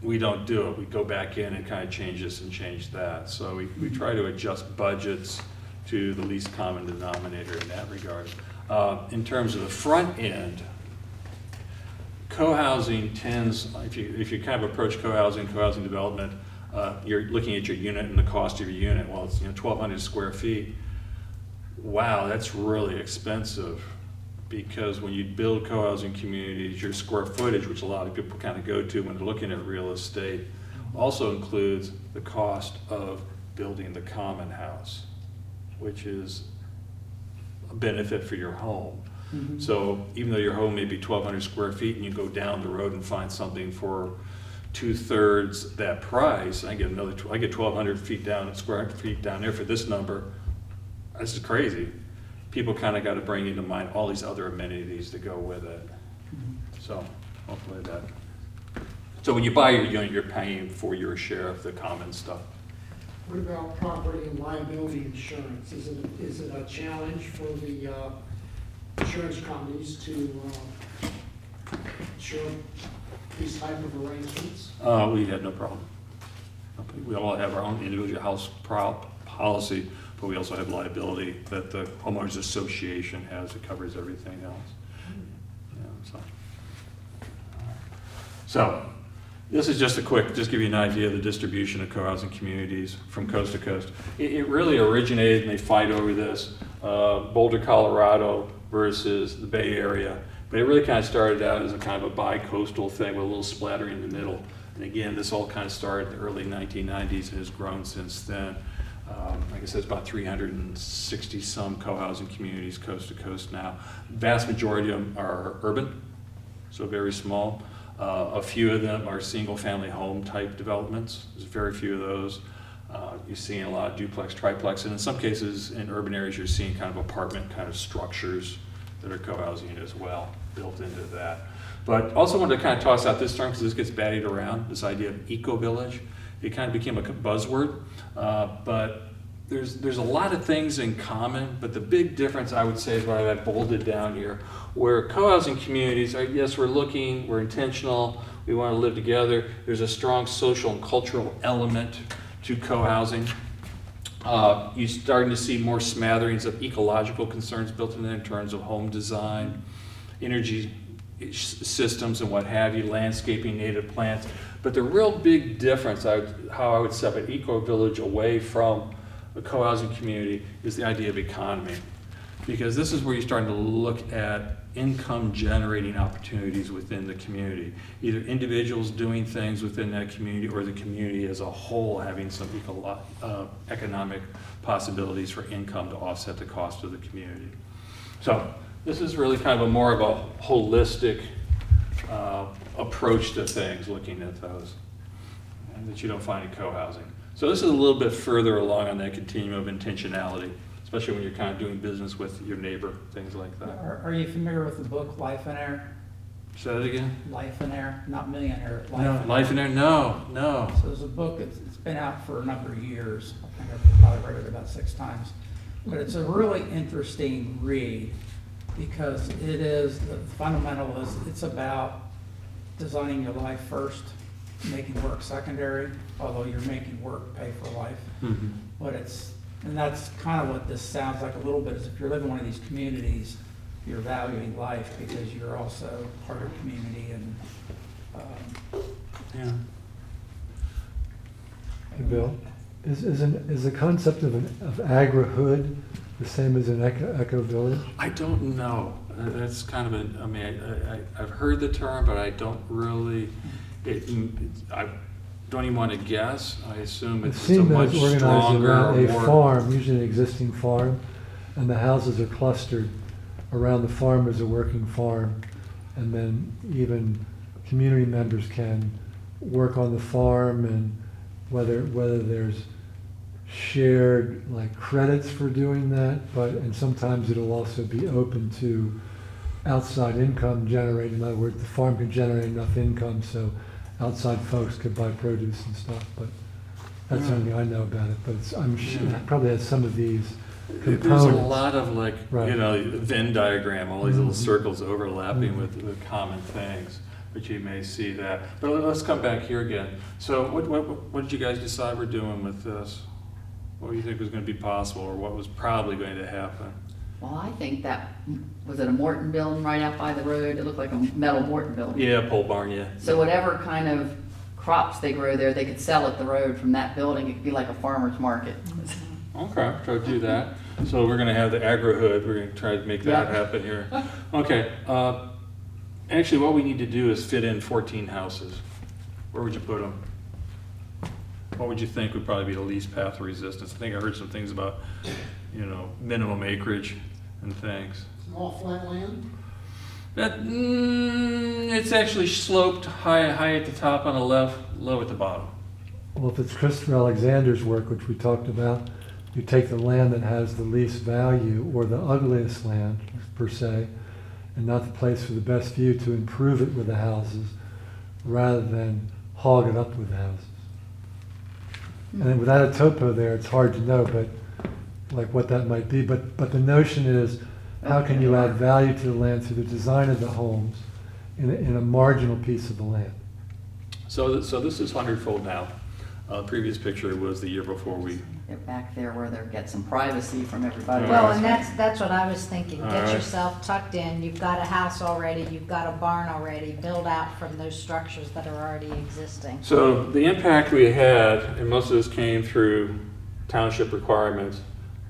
B: we don't do it. We go back in and kind of change this and change that. So we try to adjust budgets to the least common denominator in that regard. In terms of the front end, co-housing tends, if you kind of approach co-housing development, you're looking at your unit and the cost of your unit. Well, it's 1,200 square feet. Wow, that's really expensive, because when you build co-housing communities, your square footage, which a lot of people kind of go to when they're looking at real estate, also includes the cost of building the common house, which is a benefit for your home. So even though your home may be 1,200 square feet and you go down the road and find something for 2/3 that price, I get 1,200 square feet down there for this number. That's just crazy. People kind of got to bring into mind all these other amenities that go with it. So hopefully that So when you buy your unit, you're paying for your share of the common stuff.
F: What about property and liability insurance? Is it a challenge for the insurance companies to insure these type of arrangements?
B: We had no problem. We all have our own individual house policy, but we also have liability that the homeowners association has that covers everything else. Yeah, so this is just just give you an idea of the distribution of co-housing communities from coast to coast. It really originated, and they fight over this, Boulder, Colorado versus the Bay Area. But it really kind of started out as a kind of a bi-coastal thing with a little splattering in the middle. And again, this all kind of started in the early 1990s and has grown since then. Like I said, it's about 360 some co-housing communities coast to coast now. Vast majority of them are urban, so very small. A few of them are single-family home type developments. There's very few of those. You're seeing a lot of duplex, triplex, and in some cases in urban areas you're seeing kind of apartment kind of structures that are co-housing as well, built into that. But also wanted to kind of toss out this term because this gets bandied around, this idea of eco-village. It kind of became a buzzword, but there's a lot of things in common, but the big difference I would say is what I've bolded down here, where co-housing communities are, yes, we're intentional, we want to live together, there's a strong social and cultural element to co-housing. You're starting to see more smatterings of ecological concerns built in terms of home design, energy systems and what have you, landscaping, native plants. But the real big difference, how I would separate eco-village away from a co-housing community, is the idea of economy. Because this is where you're starting to look at income generating opportunities within the community. Either individuals doing things within that community or the community as a whole having some economic possibilities for income to offset the cost of the community. So this is really kind of more of a holistic approach to things, looking at those, and that you don't find in co-housing. So this is a little bit further along on that continuum of intentionality, especially when you're kind of doing business with your neighbor, things like that.
C: Are you familiar with the book Life in Air?
B: Say that again?
C: Life in Air, not Millionaire.
B: No, Life in Air, no.
C: So there's a book, it's been out for a number of years. I think I've probably read it about 6 times. But it's a really interesting read because the fundamental is it's about designing your life first, making work secondary, although you're making work pay for life.
B: Mm-hmm.
C: But and that's kind of what this sounds like a little bit, is if you're living in one of these communities, you're valuing life because you're also part of the community and
B: Yeah.
A: Hey, Bill, is the concept of agri-hood the same as an eco-village?
B: I don't know. That's kind of I've heard the term, but I don't really, I don't even want to guess. I assume it's a much
A: organized
B: stronger,
A: around a
B: more...
A: farm, usually an existing farm, and the houses are clustered around the farm as a working farm, and then even community members can work on the farm, and whether there's shared like credits for doing that, and sometimes it'll also be open to outside income generating. In other words, the farm can generate enough income so outside folks could buy produce and stuff, but that's something I know about it, but I'm sure it probably has some of these components.
B: There's a lot of
A: Right.
B: Venn diagram, all these little
A: Mhm.
B: circles overlapping
A: Mhm.
B: with common things, but you may see that. But let's come back here again. So what did you guys decide we're doing with this? What do you think was going to be possible, or what was probably going to happen?
E: Well, I think that, was it a Morton building right out by the road? It looked like a metal Morton building.
B: Yeah, pole barn, yeah.
E: So whatever kind of crops they grow there, they could sell at the road from that building. It could be like a farmer's market.
B: Okay, try to do that. So we're gonna have the agri-hood, we're gonna try to make that
E: Yeah.
B: happen here. Okay, actually what we need to do is fit in 14 houses. Where would you put them? What would you think would probably be the least path of resistance? I think I heard some things about, minimum acreage and things.
F: Small flat land?
B: It's actually sloped high at the top on the left, low at the bottom.
A: Well, if it's Christopher Alexander's work, which we talked about, you take the land that has the least value or the ugliest land, per se, and not the place for the best view to improve it with the houses, rather than hog it up with houses. And then without a topo there, it's hard to know, but like what that might be. But the notion is, how can you add value to the land through the design of the homes in a marginal piece of the land?
B: So this is 100-fold now. Previous picture was the year before we.
E: They're back there where they get some privacy from everybody
D: Well,
E: else.
D: and that's what I was thinking.
B: All
D: Get
B: right.
D: yourself tucked in. You've got a house already, you've got a barn already. Build out from those structures that are already existing.
B: So the impact we had, and most of this came through township requirements,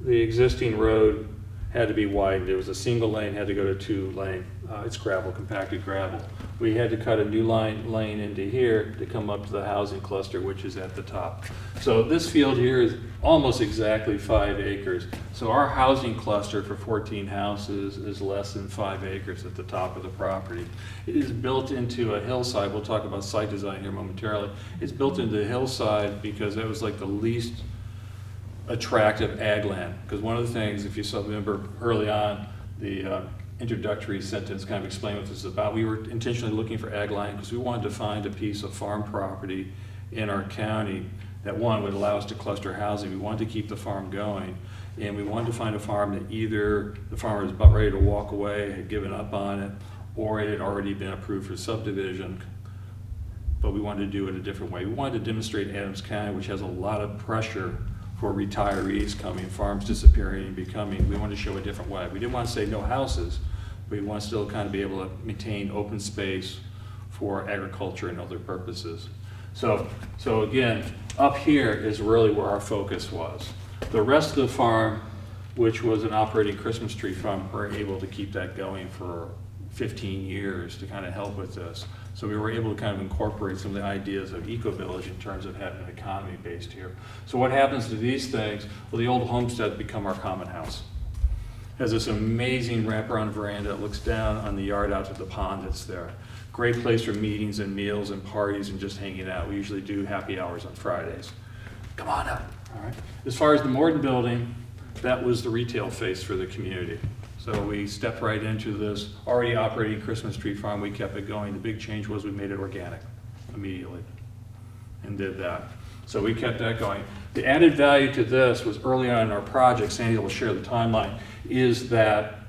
B: the existing road had to be widened. It was a single lane, had to go to 2 lane. It's gravel, compacted gravel. We had to cut a new lane into here to come up to the housing cluster, which is at the top. So this field here is almost exactly 5 acres. So our housing cluster for 14 houses is less than 5 acres at the top of the property. It is built into a hillside. We'll talk about site design here momentarily. It's built into the hillside because that was like the least attractive ag land. Because one of the things, if you still remember early on, the introductory sentence kind of explained what this is about. We were intentionally looking for ag land because we wanted to find a piece of farm property in our county that, one, would allow us to cluster housing. We wanted to keep the farm going, and we wanted to find a farm that either the farmer was about ready to walk away, had given up on it, or it had already been approved for subdivision, but we wanted to do it a different way. We wanted to demonstrate Adams County, which has a lot of pressure for retirees coming, farms disappearing and becoming. We wanted to show a different way. We didn't want to say no houses. We want to still kind of be able to maintain open space for agriculture and other purposes. So again, up here is really where our focus was. The rest of the farm, which was an operating Christmas tree farm, we're able to keep that going for 15 years to kind of help with this. So we were able to kind of incorporate some of the ideas of eco-village in terms of having an economy based here. So what happens to these things? Well, the old homestead become our common house. Has this amazing wraparound veranda that looks down on the yard out to the pond that's there. Great place for meetings and meals and parties and just hanging out. We usually do happy hours on Fridays. Come on up. All right. As far as the Morton building, that was the retail face for the community. So we stepped right into this already operating Christmas tree farm. We kept it going. The big change was we made it organic immediately and did that. So we kept that going. The added value to this was early on in our project, Sandy will share the timeline, is that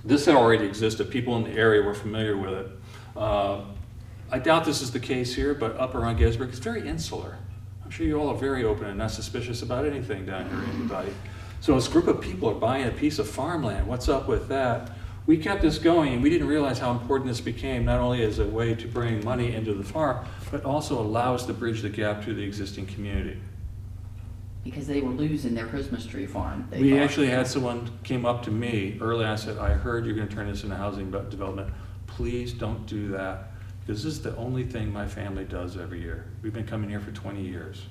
B: this had already existed. People in the area were familiar with it. I doubt this is the case here, but up around Gettysburg, it's very insular. I'm sure you all are very open and not suspicious about anything down here, anybody. So this group of people are buying a piece of farmland. What's up with that? We kept this going, and we didn't realize how important this became, not only as a way to bring money into the farm, but also allow us to bridge the gap to the existing community.
E: Because they were losing their Christmas tree farm. they
B: We
E: thought.
B: actually had someone came up to me early on and said, I heard you're going to turn this into housing development. Please don't do that, because this is the only thing my family does every year. We've been coming here for 20 years.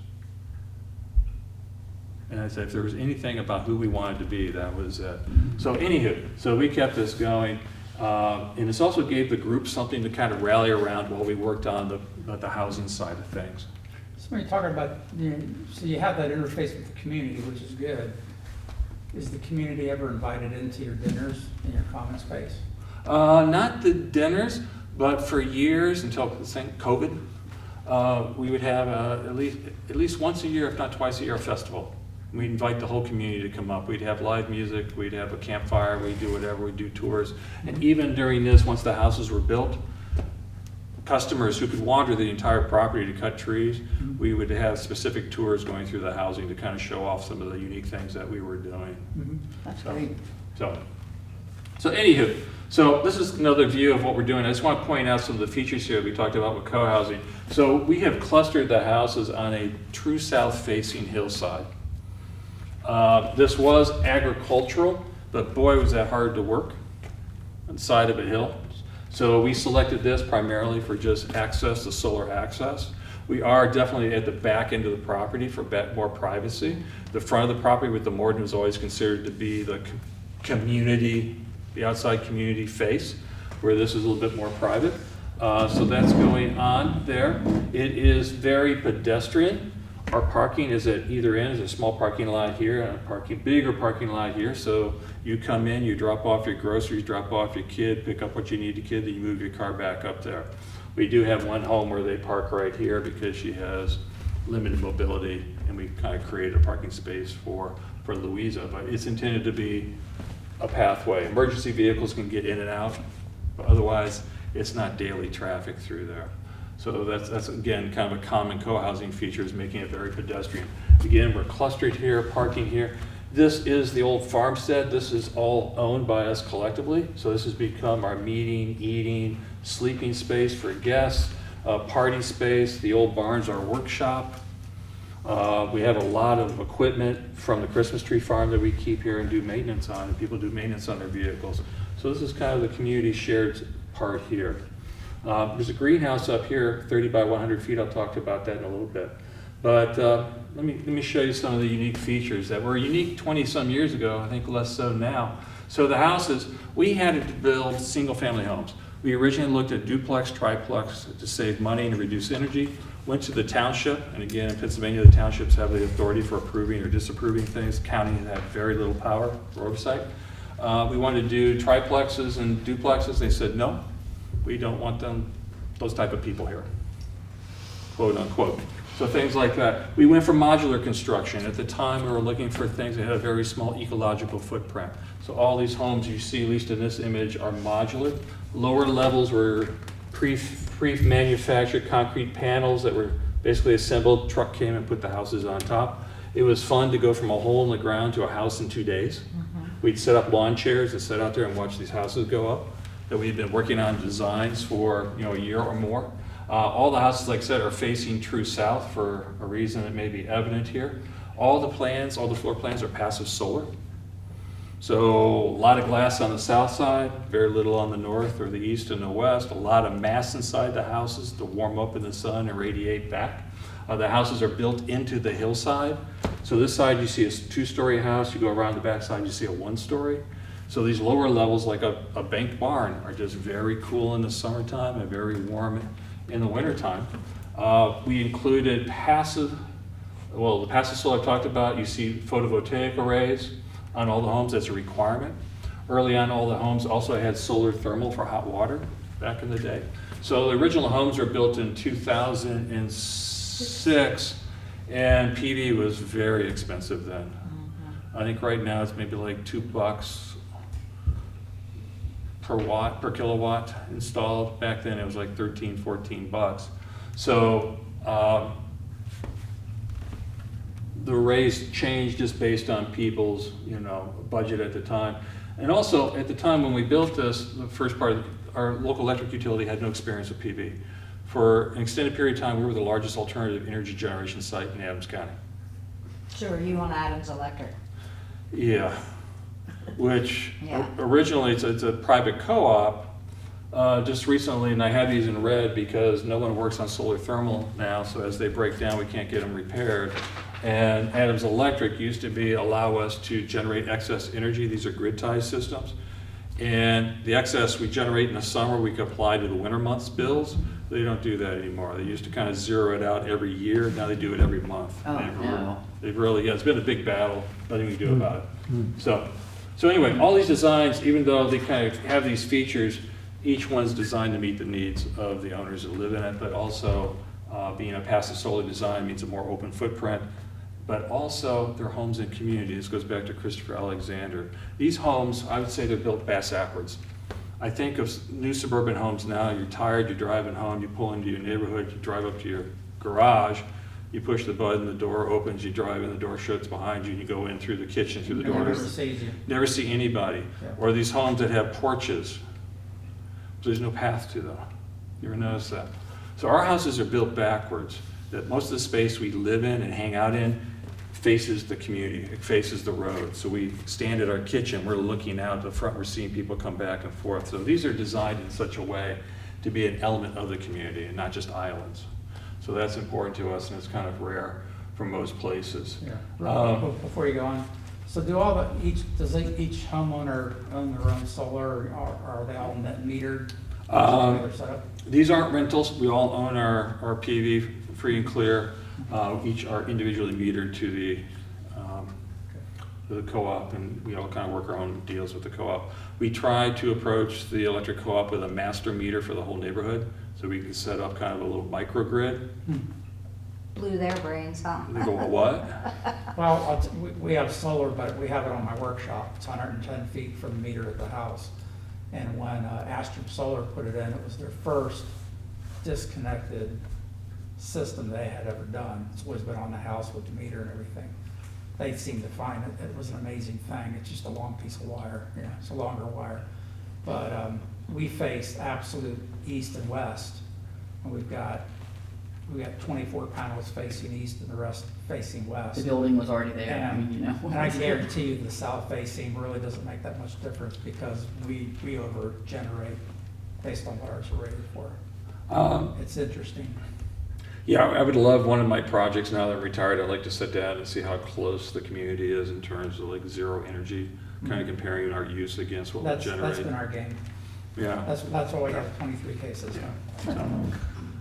B: And I said, if there was anything about who we wanted to be, that was it. So anywho, so we kept this going. And this also gave the group something to kind of rally around while we worked on the housing side of things.
C: So when you're talking about, so you have that interface with the community, which is good. Is the community ever invited into your dinners in your common space?
B: Not the dinners, but for years until COVID, we would have at least once a year, if not twice a year, a festival. We'd invite the whole community to come up. We'd have live music, we'd have a campfire, we'd do whatever, we'd do tours. And even during this, once the houses were built, customers who could wander the entire property to cut trees, we would have specific tours going through the housing to kind of show off some of the unique things that we were doing.
E: That's
B: So-
E: great.
B: So anywho, so this is another view of what we're doing. I just want to point out some of the features here we talked about with co-housing. So we have clustered the houses on a true south-facing hillside. This was agricultural, but boy, was that hard to work on the side of a hill. So we selected this primarily for just access, the solar access. We are definitely at the back end of the property for more privacy. The front of the property with the Morton was always considered to be the community, the outside community face, where this is a little bit more private. So that's going on there. It is very pedestrian. Our parking is at either end. There's a small parking lot here and a bigger parking lot here. So you come in, you drop off your groceries, drop off your kid, pick up what you need to kid, then you move your car back up there. We do have one home where they park right here because she has limited mobility, and we kind of created a parking space for Louisa, but it's intended to be a pathway. Emergency vehicles can get in and out, but otherwise it's not daily traffic through there. So that's again, kind of a common co-housing feature, is making it very pedestrian. Again, we're clustered here, parking here. This is the old farmstead. This is all owned by us collectively. So this has become our meeting, eating, sleeping space for guests, party space. The old barn's our workshop. We have a lot of equipment from the Christmas tree farm that we keep here and do maintenance on, and people do maintenance on their vehicles. So this is kind of the community shared part here. There's a greenhouse up here, 30 by 100 feet. I'll talk about that in a little bit. But let me show you some of the unique features that were unique 20-some years ago, I think less so now. So the houses, we had to build single-family homes. We originally looked at duplex, triplex to save money and reduce energy. Went to the township, and again, in Pennsylvania, the townships have the authority for approving or disapproving things. The county had very little power for oversight. We wanted to do triplexes and duplexes. They said, no, we don't want those type of people here, quote unquote. So things like that. We went for modular construction. At the time, we were looking for things that had a very small ecological footprint. So all these homes you see, at least in this image, are modular. Lower levels were pre-manufactured concrete panels that were basically assembled. Truck came and put the houses on top. It was fun to go from a hole in the ground to a house in 2 days. We'd set up lawn chairs and sit out there and watch these houses go up. That we've been working on designs for a year or more. All the houses, like I said, are facing true south for a reason that may be evident here. All the floor plans are passive solar. So a lot of glass on the south side, very little on the north or the east and the west. A lot of mass inside the houses to warm up in the sun and radiate back. The houses are built into the hillside. So this side you see a 2-story house. You go around the back side, you see a 1-story. So these lower levels, like a banked barn, are just very cool in the summertime and very warm in the wintertime. We included the passive solar I talked about. You see photovoltaic arrays on all the homes. That's a requirement. Early on, all the homes also had solar thermal for hot water back in the day. So the original homes were built in 2006, and PV was very expensive then. I think right now it's maybe like $2 per kilowatt installed. Back then it was like 13, 14 bucks. So the rates changed just based on people's budget at the time. And also at the time when we built this, the first part, our local electric utility had no experience with PV. For an extended period of time, we were the largest alternative energy generation site in Adams County.
D: So are you on Adams Electric?
B: Yeah, which
D: Yeah.
B: originally it's a private co-op. Just recently, and I have these in red because no one works on solar thermal now, so as they break down, we can't get them repaired. And Adams Electric used to allow us to generate excess energy. These are grid tie systems. And the excess we generate in the summer, we could apply to the winter months bills. They don't do that anymore. They used to kind of zero it out every year. Now they do it every month.
E: Oh, no.
B: It's been a big battle. Nothing we can do about it. So anyway, all these designs, even though they kind of have these features, each one's designed to meet the needs of the owners that live in it, but also being a passive solar design means a more open footprint. But also their homes and communities. This goes back to Christopher Alexander. These homes, I would say they're built backwards. I think of new suburban homes now. You're tired, you're driving home, you pull into your neighborhood, you drive up to your garage, you push the button, the door opens, you drive in, the door shuts behind you, and you go in through the kitchen, through the door.
C: Never sees you.
B: Never see anybody.
C: Yeah.
B: Or these homes that have porches. There's no path to them. You ever notice that? So our houses are built backwards. That most of the space we live in and hang out in faces the community, it faces the road. So we stand at our kitchen, we're looking out the front, we're seeing people come back and forth. So these are designed in such a way to be an element of the community and not just islands. So that's important to us, and it's kind of rare for most places.
C: Yeah. Before you go on, so does each homeowner own their own solar, or are they all net metered?
B: These aren't rentals. We all own our PV free and clear. Each are individually metered to the co-op, and we all kind of work our own deals with the co-op. We try to approach the electric co-op with a master meter for the whole neighborhood, so we can set up kind of a little microgrid.
D: Blew their brains, huh?
B: They go, what?
C: Well, we have solar, but we have it on my workshop. It's 110 feet from the meter at the house. And when Astrum Solar put it in, it was their first disconnected system they had ever done. It's always been on the house with the meter and everything. They seemed to find it. It was an amazing thing. It's just a long piece of wire. Yeah, it's a longer wire. But we face absolute east and west. And we got 24 panels facing east and the rest facing west.
E: The building was already there, I mean, you know.
C: And I guarantee you the south facing really doesn't make that much difference because we over generate based on what ours are rated for. It's interesting.
B: Yeah, I would love one of my projects now that I'm retired. I'd like to sit down and see how close the community is in terms of like zero energy, kind of comparing our use against what we generate.
C: That's been our game.
B: Yeah.
C: That's why we have 23 cases.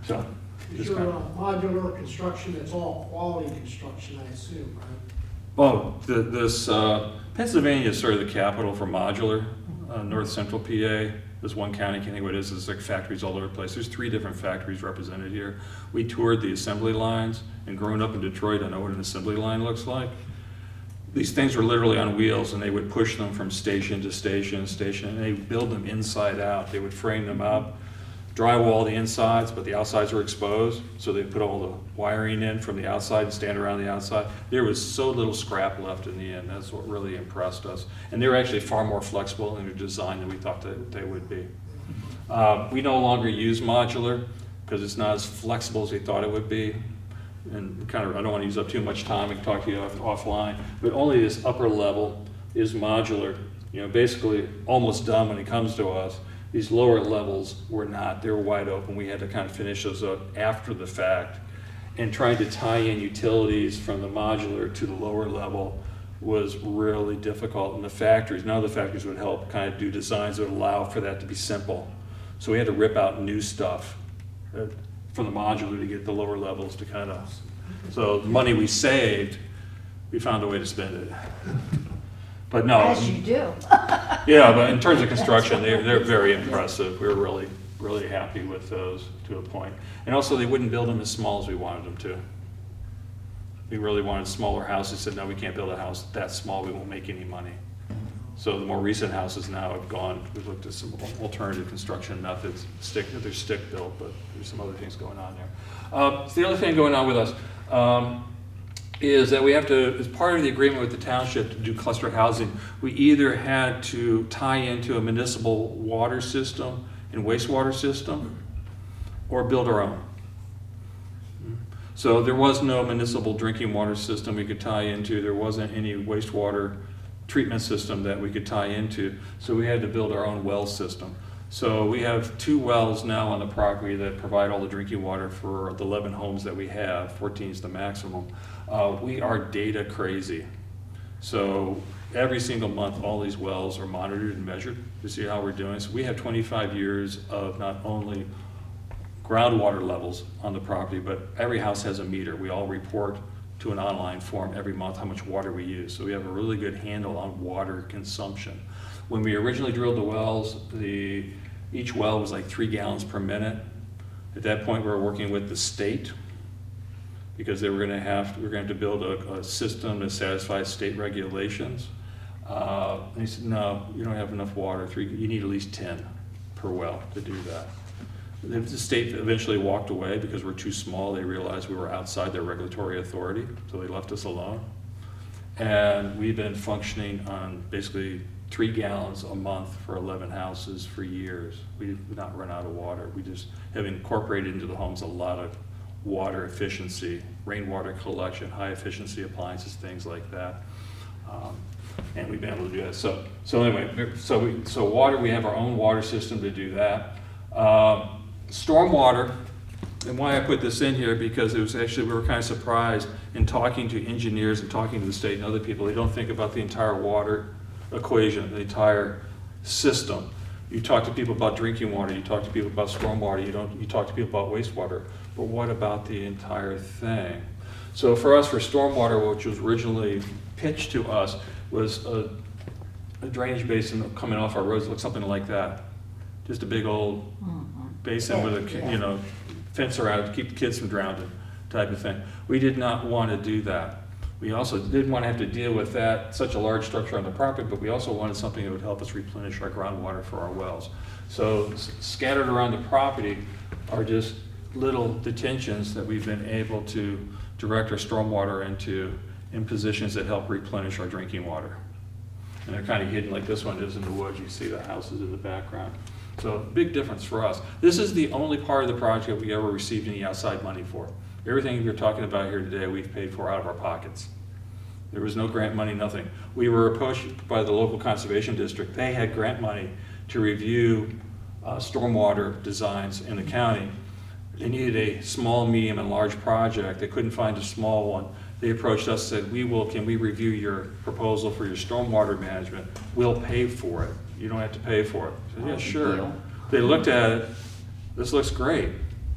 B: So
F: Is
B: just
F: your
B: kind of,
F: modular construction, it's all quality construction, I assume, right?
B: well, this Pennsylvania is sort of the capital for modular. North Central PA. There's one county, I can't think what it is. There's like factories all over the place. There's 3 different factories represented here. We toured the assembly lines, and growing up in Detroit, I know what an assembly line looks like. These things were literally on wheels, and they would push them from station to station to station, and they would build them inside out. They would frame them up, drywall the insides, but the outsides were exposed, so they put all the wiring in from the outside and stand around the outside. There was so little scrap left in the end. That's what really impressed us. And they were actually far more flexible in their design than we thought that they would be. We no longer use modular because it's not as flexible as we thought it would be. And kind of, I don't want to use up too much time. I can talk to you offline, but only this upper level is modular. You know, basically almost done when it comes to us. These lower levels were not, they were wide open. We had to kind of finish those up after the fact. And trying to tie in utilities from the modular to the lower level was really difficult. And the factories, none of the factories would help kind of do designs that would allow for that to be simple. So we had to rip out new stuff from the modular to get the lower levels to kind of, so the money we saved, we found a way to spend it. But no.
D: As you do.
B: Yeah, but in terms of construction, they're very impressive. We were really, really happy with those to a point. And also, they wouldn't build them as small as we wanted them to. We really wanted smaller houses. Said, no, we can't build a house that small. We won't make any money. So the more recent houses now have gone, we've looked at some alternative construction methods. They're stick built, but there's some other things going on there. So the other thing going on with us, is that we have to, as part of the agreement with the township to do cluster housing, we either had to tie into a municipal water system and wastewater system or build our own. So there was no municipal drinking water system we could tie into. There wasn't any wastewater treatment system that we could tie into. So we had to build our own well system. So we have 2 wells now on the property that provide all the drinking water for the 11 homes that we have. 14 is the maximum. We are data crazy. So every single month, all these wells are monitored and measured to see how we're doing. So we have 25 years of not only groundwater levels on the property, but every house has a meter. We all report to an online form every month how much water we use. So we have a really good handle on water consumption. When we originally drilled the wells, each well was like 3 gallons per minute. At that point, we were working with the state because we were going to have to build a system that satisfies state regulations. And he said, no, you don't have enough water. You need at least 10 per well to do that. The state eventually walked away because we're too small. They realized we were outside their regulatory authority, so they left us alone. And we've been functioning on basically 3 gallons a month for 11 houses for years. We've not run out of water. We just have incorporated into the homes a lot of water efficiency, rainwater collection, high efficiency appliances, things like that. And we've been able to do that. So anyway, so water, we have our own water system to do that. Stormwater, and why I put this in here, because it was actually, we were kind of surprised in talking to engineers and talking to the state and other people. They don't think about the entire water equation, the entire system. You talk to people about drinking water, you talk to people about stormwater, you talk to people about wastewater, but what about the entire thing? So for us, for stormwater, which was originally pitched to us, was a drainage basin coming off our roads, looked something like that. Just a big old basin with a,
D: Yeah.
B: you know, fence around it to keep the kids from drowning, type of thing. We did not want to do that. We also didn't want to have to deal with that, such a large structure on the property, but we also wanted something that would help us replenish our groundwater for our wells. So scattered around the property are just little detentions that we've been able to direct our stormwater into in positions that help replenish our drinking water. And they're kind of hidden like this one is in the woods. You see the houses in the background. So big difference for us. This is the only part of the project we ever received any outside money for. Everything you're talking about here today, we've paid for out of our pockets. There was no grant money, nothing. We were approached by the local conservation district. They had grant money to review stormwater designs in the county. They needed a small, medium, and large project. They couldn't find a small one. They approached us, said, can we review your proposal for your stormwater management? We'll pay for it. You don't have to pay for it. I said, yeah, sure.
E: Deal.
B: They looked at it. This looks great.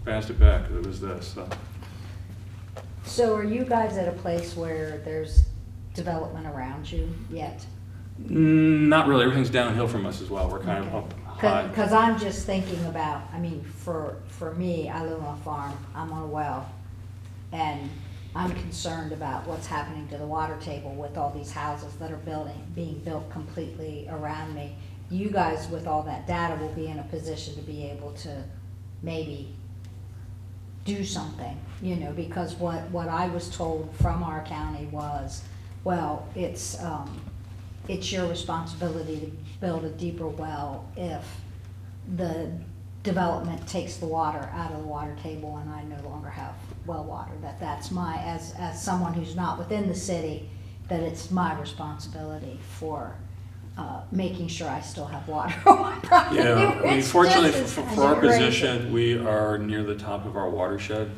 B: Passed it back. It was this.
D: So are you guys at a place where there's development around you yet?
B: Not really. Everything's downhill from us as well. We're kind of up high.
D: Because I'm just thinking about, I mean, for me, I live on a farm, I'm on a well, and I'm concerned about what's happening to the water table with all these houses that are being built completely around me. You guys, with all that data, will be in a position to be able to maybe do something, you know, because what I was told from our county was, well, it's your responsibility to build a deeper well if the development takes the water out of the water table and I no longer have well water. That's my, as someone who's not within the city, that it's my responsibility for making sure I still have water on my property.
B: Yeah, I mean,
D: It's
B: fortunately
D: just as
B: for our
D: outrageous.
B: position, we are near the top of our watershed.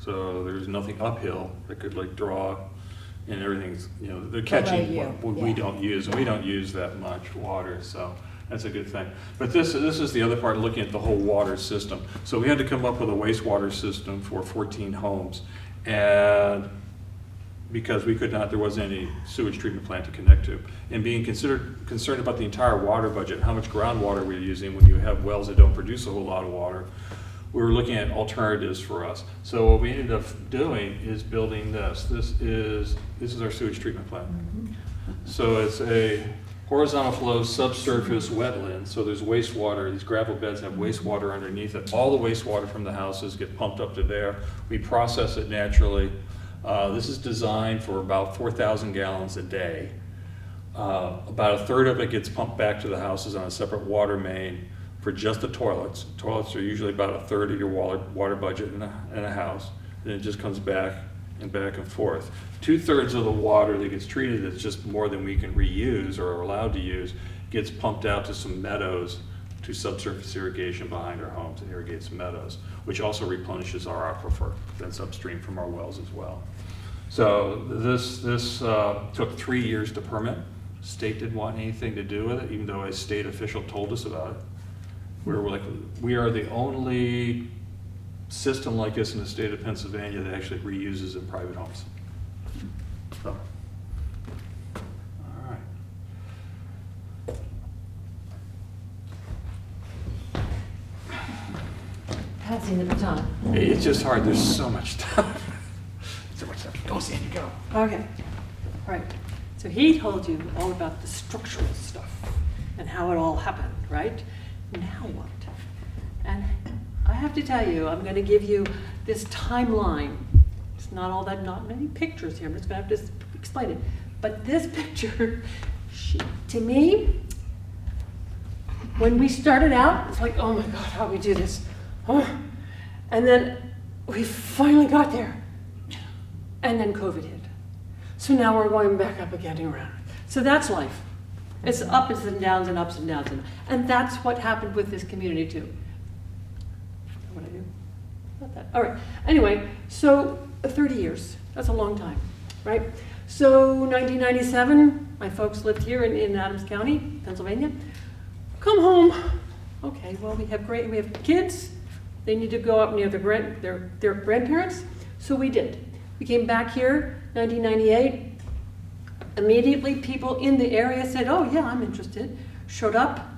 B: So there's nothing uphill that could like draw, and everything's, you know, they're catching
D: you,
B: what we
D: yeah.
B: don't use, and we don't use that much water, so that's a good thing. But this is the other part, looking at the whole water system. So we had to come up with a wastewater system for 14 homes, and because there wasn't any sewage treatment plant to connect to. And being concerned about the entire water budget, how much groundwater we're using when you have wells that don't produce a whole lot of water, we were looking at alternatives for us. So what we ended up doing is building this. This is our sewage treatment plant. So it's a horizontal flow subsurface wetland. So there's wastewater. These gravel beds have wastewater underneath it. All the wastewater from the houses get pumped up to there. We process it naturally. This is designed for about 4,000 gallons a day. About a third of it gets pumped back to the houses on a separate water main for just the toilets. Toilets are usually about a third of your water budget in a house. Then it just comes back and forth. 2/3 of the water that gets treated, that's just more than we can reuse or are allowed to use, gets pumped out to some meadows, to subsurface irrigation behind our homes and irrigates meadows, which also replenishes our aquifer that's upstream from our wells as well. So this took 3 years to permit. State didn't want anything to do with it, even though a state official told us about it. We are the only system like this in the state of Pennsylvania that actually reuses in private homes. So, all right.
H: Passing the baton.
B: It's just hard, there's so much stuff. So much stuff. Go, Sandy, go.
H: Okay, all right. So he told you all about the structural stuff and how it all happened, right? Now what? And I have to tell you, I'm going to give you this timeline. It's not many pictures here. I'm just going to have to explain it. But this picture, to me, when we started out, it's like, oh my God, how do we do this? Oh. And then we finally got there. And then COVID hit. So now we're going back up again and around. So that's life. It's ups and downs and ups and downs. And that's what happened with this community too. What I do? Not that. All right. Anyway, so 30 years. That's a long time, right? So 1997, my folks lived here in Adams County, Pennsylvania. Come home. Okay, well, we have kids. They need to go up near their grandparents. So we did. We came back here, 1998. Immediately, people in the area said, oh yeah, I'm interested. Showed up,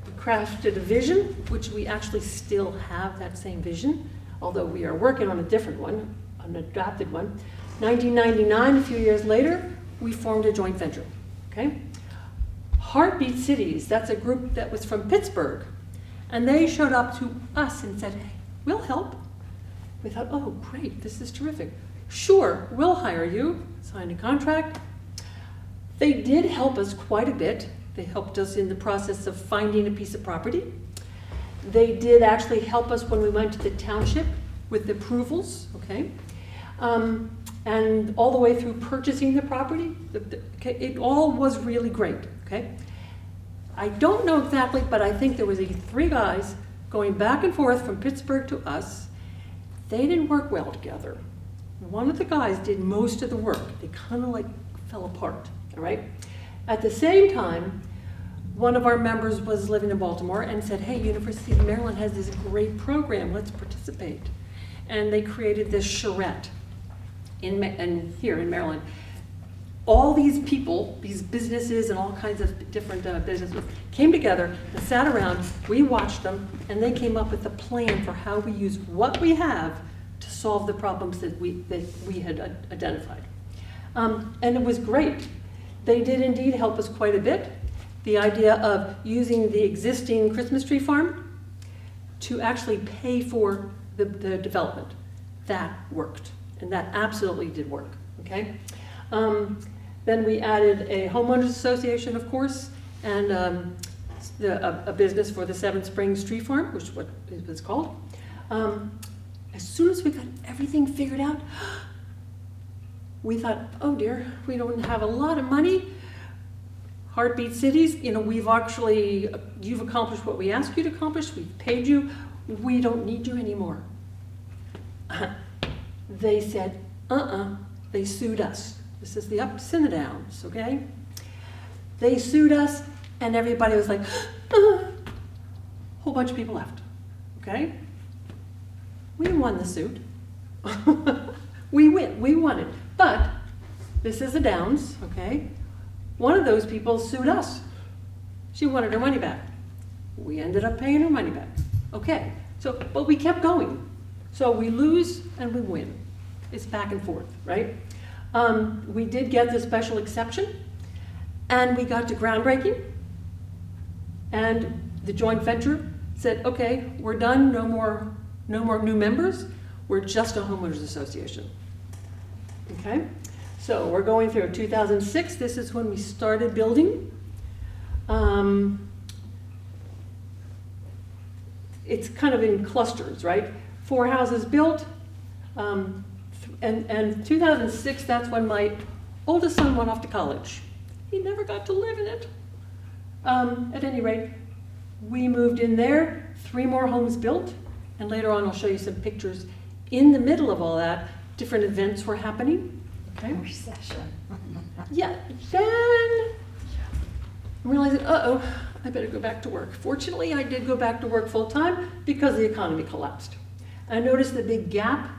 H: we crafted a vision, which we actually still have that same vision, although we are working on a different one, an adopted one. 1999, a few years later, we formed a joint venture, okay? Heartbeat Cities, that's a group that was from Pittsburgh, and they showed up to us and said, hey, we'll help. We thought, oh, great, this is terrific. Sure, we'll hire you, signed a contract. They did help us quite a bit. They helped us in the process of finding a piece of property. They did actually help us when we went to the township with the approvals, okay? And all the way through purchasing the property. Okay, it all was really great, okay? I don't know exactly, but I think there was 3 guys going back and forth from Pittsburgh to us. They didn't work well together. One of the guys did most of the work. They kind of like fell apart, all right? At the same time, one of our members was living in Baltimore and said, hey, University of Maryland has this great program, let's participate. And they created this charrette here in Maryland. All these people, these businesses and all kinds of different businesses came together and sat around, we watched them, and they came up with a plan for how we use what we have to solve the problems that we had identified. And it was great. They did indeed help us quite a bit. The idea of using the existing Christmas tree farm to actually pay for the development, that worked. And that absolutely did work, okay? Then we added a homeowners association, of course, and a business for the Seven Springs Tree Farm, which is what it was called. As soon as we got everything figured out, we thought, oh dear, we don't have a lot of money. Heartbeat Cities, you know, you've accomplished what we asked you to accomplish, we've paid you, we don't need you anymore. They said, they sued us. This is the ups and the downs, okay? They sued us, and everybody was like, whole bunch of people left, okay? We won the suit. We won it. But this is the downs, okay? One of those people sued us. She wanted her money back. We ended up paying her money back. Okay, but we kept going. So we lose and we win. It's back and forth, right? We did get the special exception, and we got to groundbreaking, and the joint venture said, okay, we're done, no more new members, we're just a homeowners association. Okay, so we're going through 2006, this is when we started building. It's kind of in clusters, right? 4 houses built, and 2006, that's when my oldest son went off to college. He never got to live in it. At any rate, we moved in there, 3 more homes built, and later on I'll show you some pictures. In the middle of all that, different events were happening. Okay.
D: Recession.
H: Yeah, then I'm realizing, I better go back to work. Fortunately, I did go back to work full time because the economy collapsed. I noticed the big gap.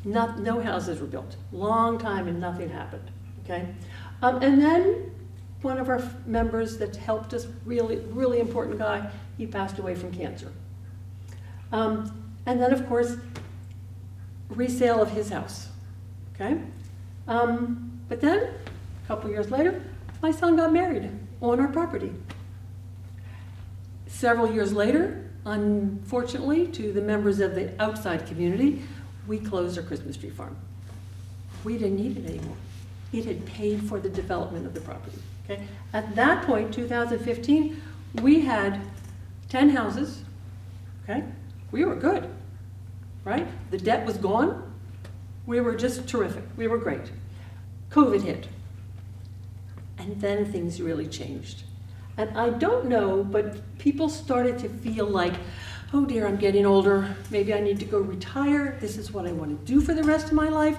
H: No houses were built. Long time and nothing happened, okay? And then one of our members that helped us, really, really important guy, he passed away from cancer. And then, of course, resale of his house, okay? But then, a couple years later, my son got married on our property. Several years later, unfortunately, to the members of the outside community, we closed our Christmas tree farm. We didn't need it anymore. It had paid for the development of the property, okay? At that point, 2015, we had 10 houses, okay? We were good, right? The debt was gone. We were just terrific. We were great. COVID hit. And then things really changed. And I don't know, but people started to feel like, oh dear, I'm getting older. Maybe I need to go retire. This is what I want to do for the rest of my life.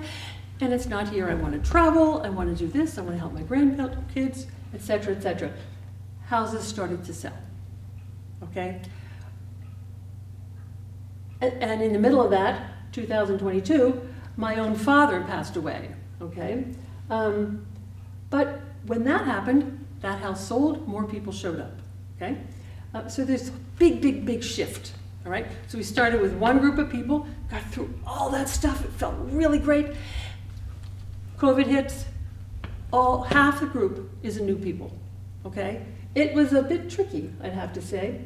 H: And it's not here. I want to travel. I want to do this. I want to help my grandkids, etc., etc. Houses started to sell, okay? And in the middle of that, 2022, my own father passed away, okay? But when that happened, that house sold, more people showed up, okay? So there's a big, big, big shift, all right? So we started with one group of people, got through all that stuff, it felt really great. COVID hits, half the group is new people, okay? It was a bit tricky, I'd have to say.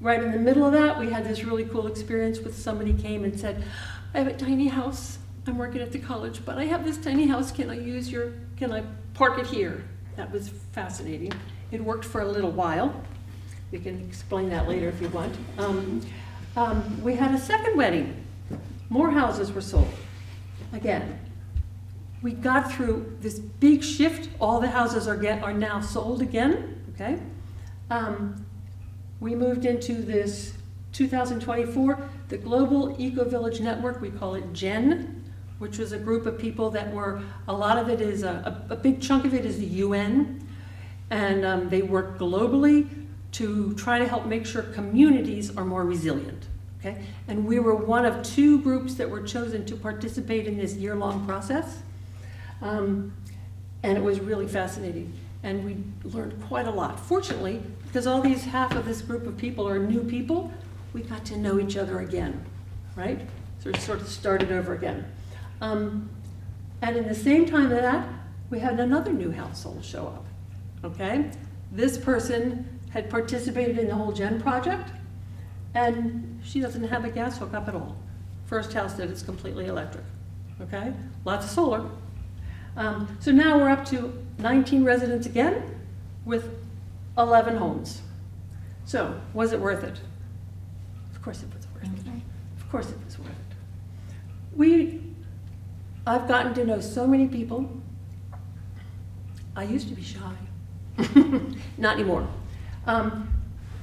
H: Right in the middle of that, we had this really cool experience with somebody came and said, I have a tiny house, I'm working at the college, but I have this tiny house, can I park it here? That was fascinating. It worked for a little while. We can explain that later if you want. We had a second wedding. More houses were sold. Again, we got through this big shift. All the houses are now sold again, okay? We moved into this 2024, the Global Eco-Village Network, we call it GEN, which was a group of people that were, a lot of it is, a big chunk of it is the UN, and they work globally to try to help make sure communities are more resilient, okay? And we were one of 2 groups that were chosen to participate in this year-long process, and it was really fascinating. And we learned quite a lot. Fortunately, because half of this group of people are new people, we got to know each other again, right? So we sort of started over again. And in the same time of that, we had another new household show up, okay? This person had participated in the whole GEN project, and she doesn't have a gas hookup at all. First house that is completely electric, okay? Lots of solar. So now we're up to 19 residents again with 11 homes. So, was it worth it? Of course it was worth it. Of course it was worth it. I've gotten to know so many people. I used to be shy. Not anymore.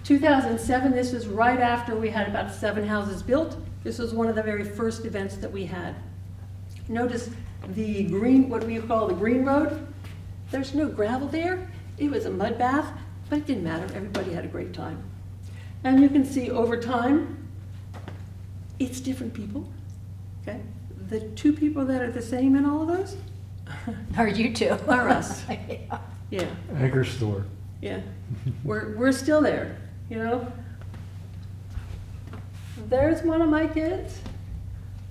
H: 2007, this was right after we had about 7 houses built. This was one of the very first events that we had. Notice the green, what we call the green road. There's no gravel there. It was a mud bath, but it didn't matter. Everybody had a great time. And you can see over time, it's different people, okay? The 2 people that are the same in all of those
D: Are you too?
H: are us. Yeah,
A: Anchor store.
H: yeah. We're still there, you know? There's one of my kids.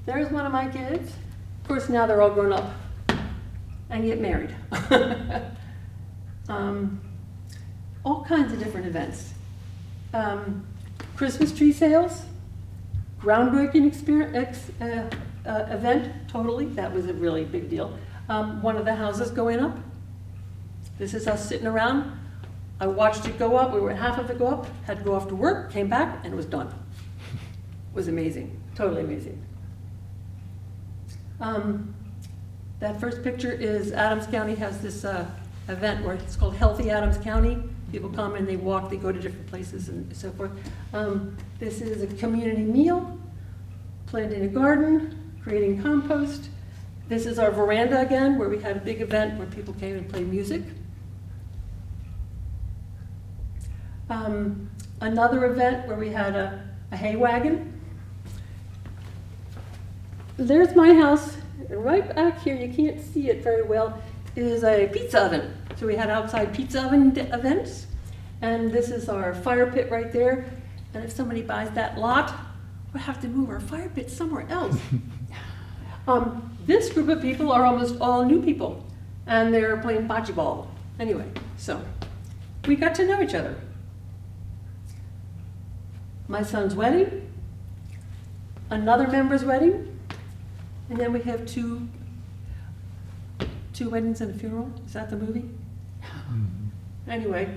H: There's one of my kids. Of course, now they're all grown up and get married. All kinds of different events. Christmas tree sales, groundbreaking event, totally. That was a really big deal. One of the houses going up. This is us sitting around. I watched it go up. We were at half of it go up, had to go off to work, came back, and it was done. It was amazing, totally amazing. That first picture is Adams County has this event where it's called Healthy Adams County. People come and they walk, they go to different places and so forth. This is a community meal, planting a garden, creating compost. This is our veranda again, where we had a big event where people came and played music. Another event where we had a hay wagon. There's my house, and right back here, you can't see it very well, is a pizza oven. So we had outside pizza oven events, and this is our fire pit right there. And if somebody buys that lot, we'll have to move our fire pit somewhere else. This group of people are almost all new people, and they're playing bocce ball. Anyway, so we got to know each other. My son's wedding, another member's wedding, and then we have two weddings and a funeral. Is that the movie? Anyway,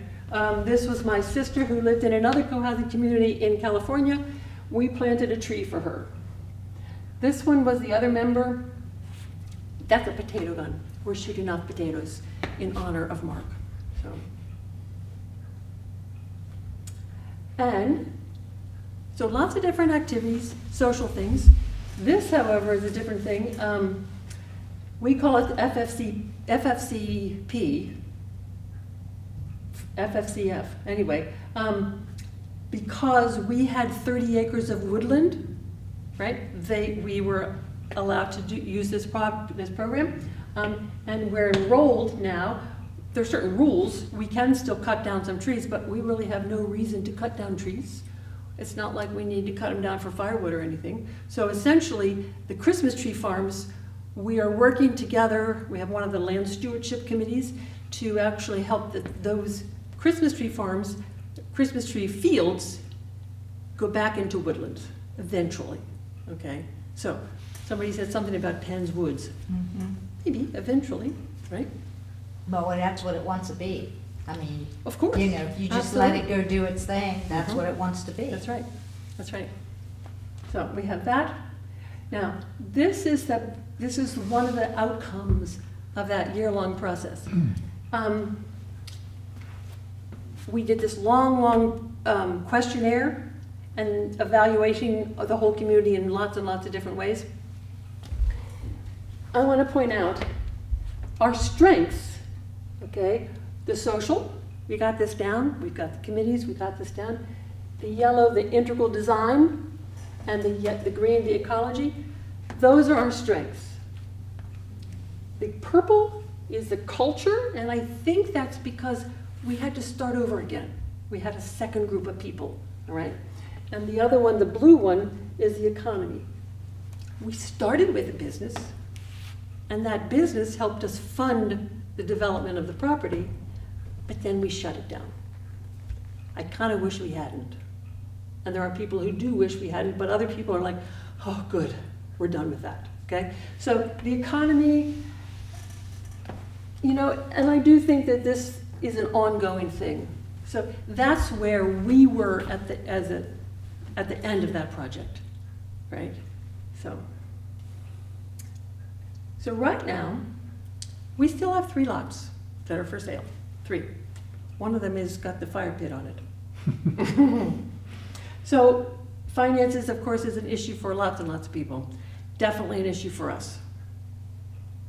H: this was my sister who lived in another co-housing community in California. We planted a tree for her. This one was the other member. That's a potato gun. We're shooting off potatoes in honor of Mark. So lots of different activities, social things. This, however, is a different thing. We call it FFCF, anyway, because we had 30 acres of woodland, right? We were allowed to use this program. And we're enrolled now. There's certain rules. We can still cut down some trees, but we really have no reason to cut down trees. It's not like we need to cut them down for firewood or anything. So essentially, the Christmas tree farms, we are working together. We have one of the land stewardship committees to actually help those Christmas tree farms, Christmas tree fields, go back into woodland eventually. Okay? So somebody said something about Penn's Woods. Maybe eventually, right?
D: But that's what it wants to be. I mean,
H: Of course.
D: you know, if you just let it go do its thing, that's what it wants to be.
H: That's right, that's right. So we have that. Now, this is one of the outcomes of that year-long process. We did this long questionnaire and evaluation of the whole community in lots and lots of different ways. I want to point out our strengths, okay? The social, we got this down. We've got the committees, we got this down. The yellow, the integral design, and the green, the ecology. Those are our strengths. The purple is the culture, and I think that's because we had to start over again. We had a second group of people, all right? And the other one, the blue one, is the economy. We started with a business, and that business helped us fund the development of the property, but then we shut it down. I kind of wish we hadn't. And there are people who do wish we hadn't, but other people are like, oh, good, we're done with that, okay? So the economy, you know, and I do think that this is an ongoing thing. So that's where we were at the end of that project, right? So right now, we still have 3 lots that are for sale. 3. One of them has got the fire pit on it. So finances, of course, is an issue for lots and lots of people. Definitely an issue for us.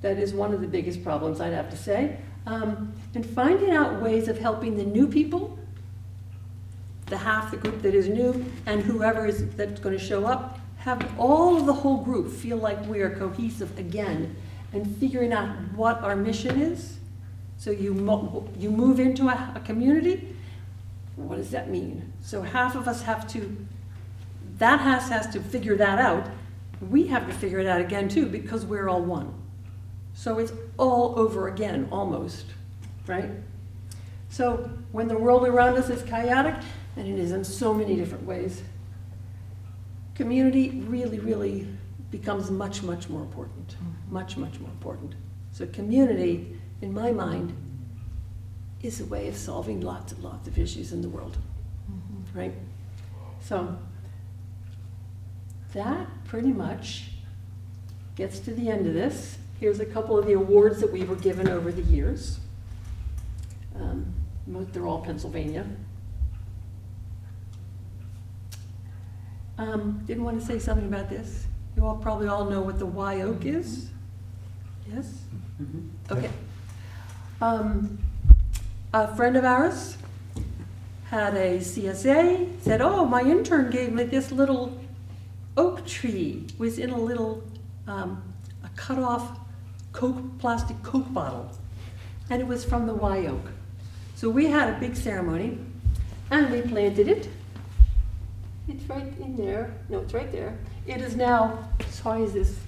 H: That is one of the biggest problems, I'd have to say. And finding out ways of helping the new people, the group that is new, and whoever that's going to show up, have all of the whole group feel like we are cohesive again, and figuring out what our mission is. So you move into a community, what does that mean? So half of us has to figure that out. We have to figure it out again too, because we're all one. So it's all over again, almost, right? So when the world around us is chaotic, and it is in so many different ways, community really, really becomes much, much more important. Much, much more important. So community, in my mind, is a way of solving lots and lots of issues in the world, right? So that pretty much gets to the end of this. Here's a couple of the awards that we were given over the years. They're all Pennsylvania. Didn't want to say something about this. You all probably all know what the Y Oak is? Yes? Okay. A friend of ours had a CSA, said, oh, my intern gave me this little oak tree. It was in a little, a cut-off plastic Coke bottle. And it was from the Y Oak. So we had a big ceremony, and we planted it. It's right in there. No, it's right there. It is now as high as this.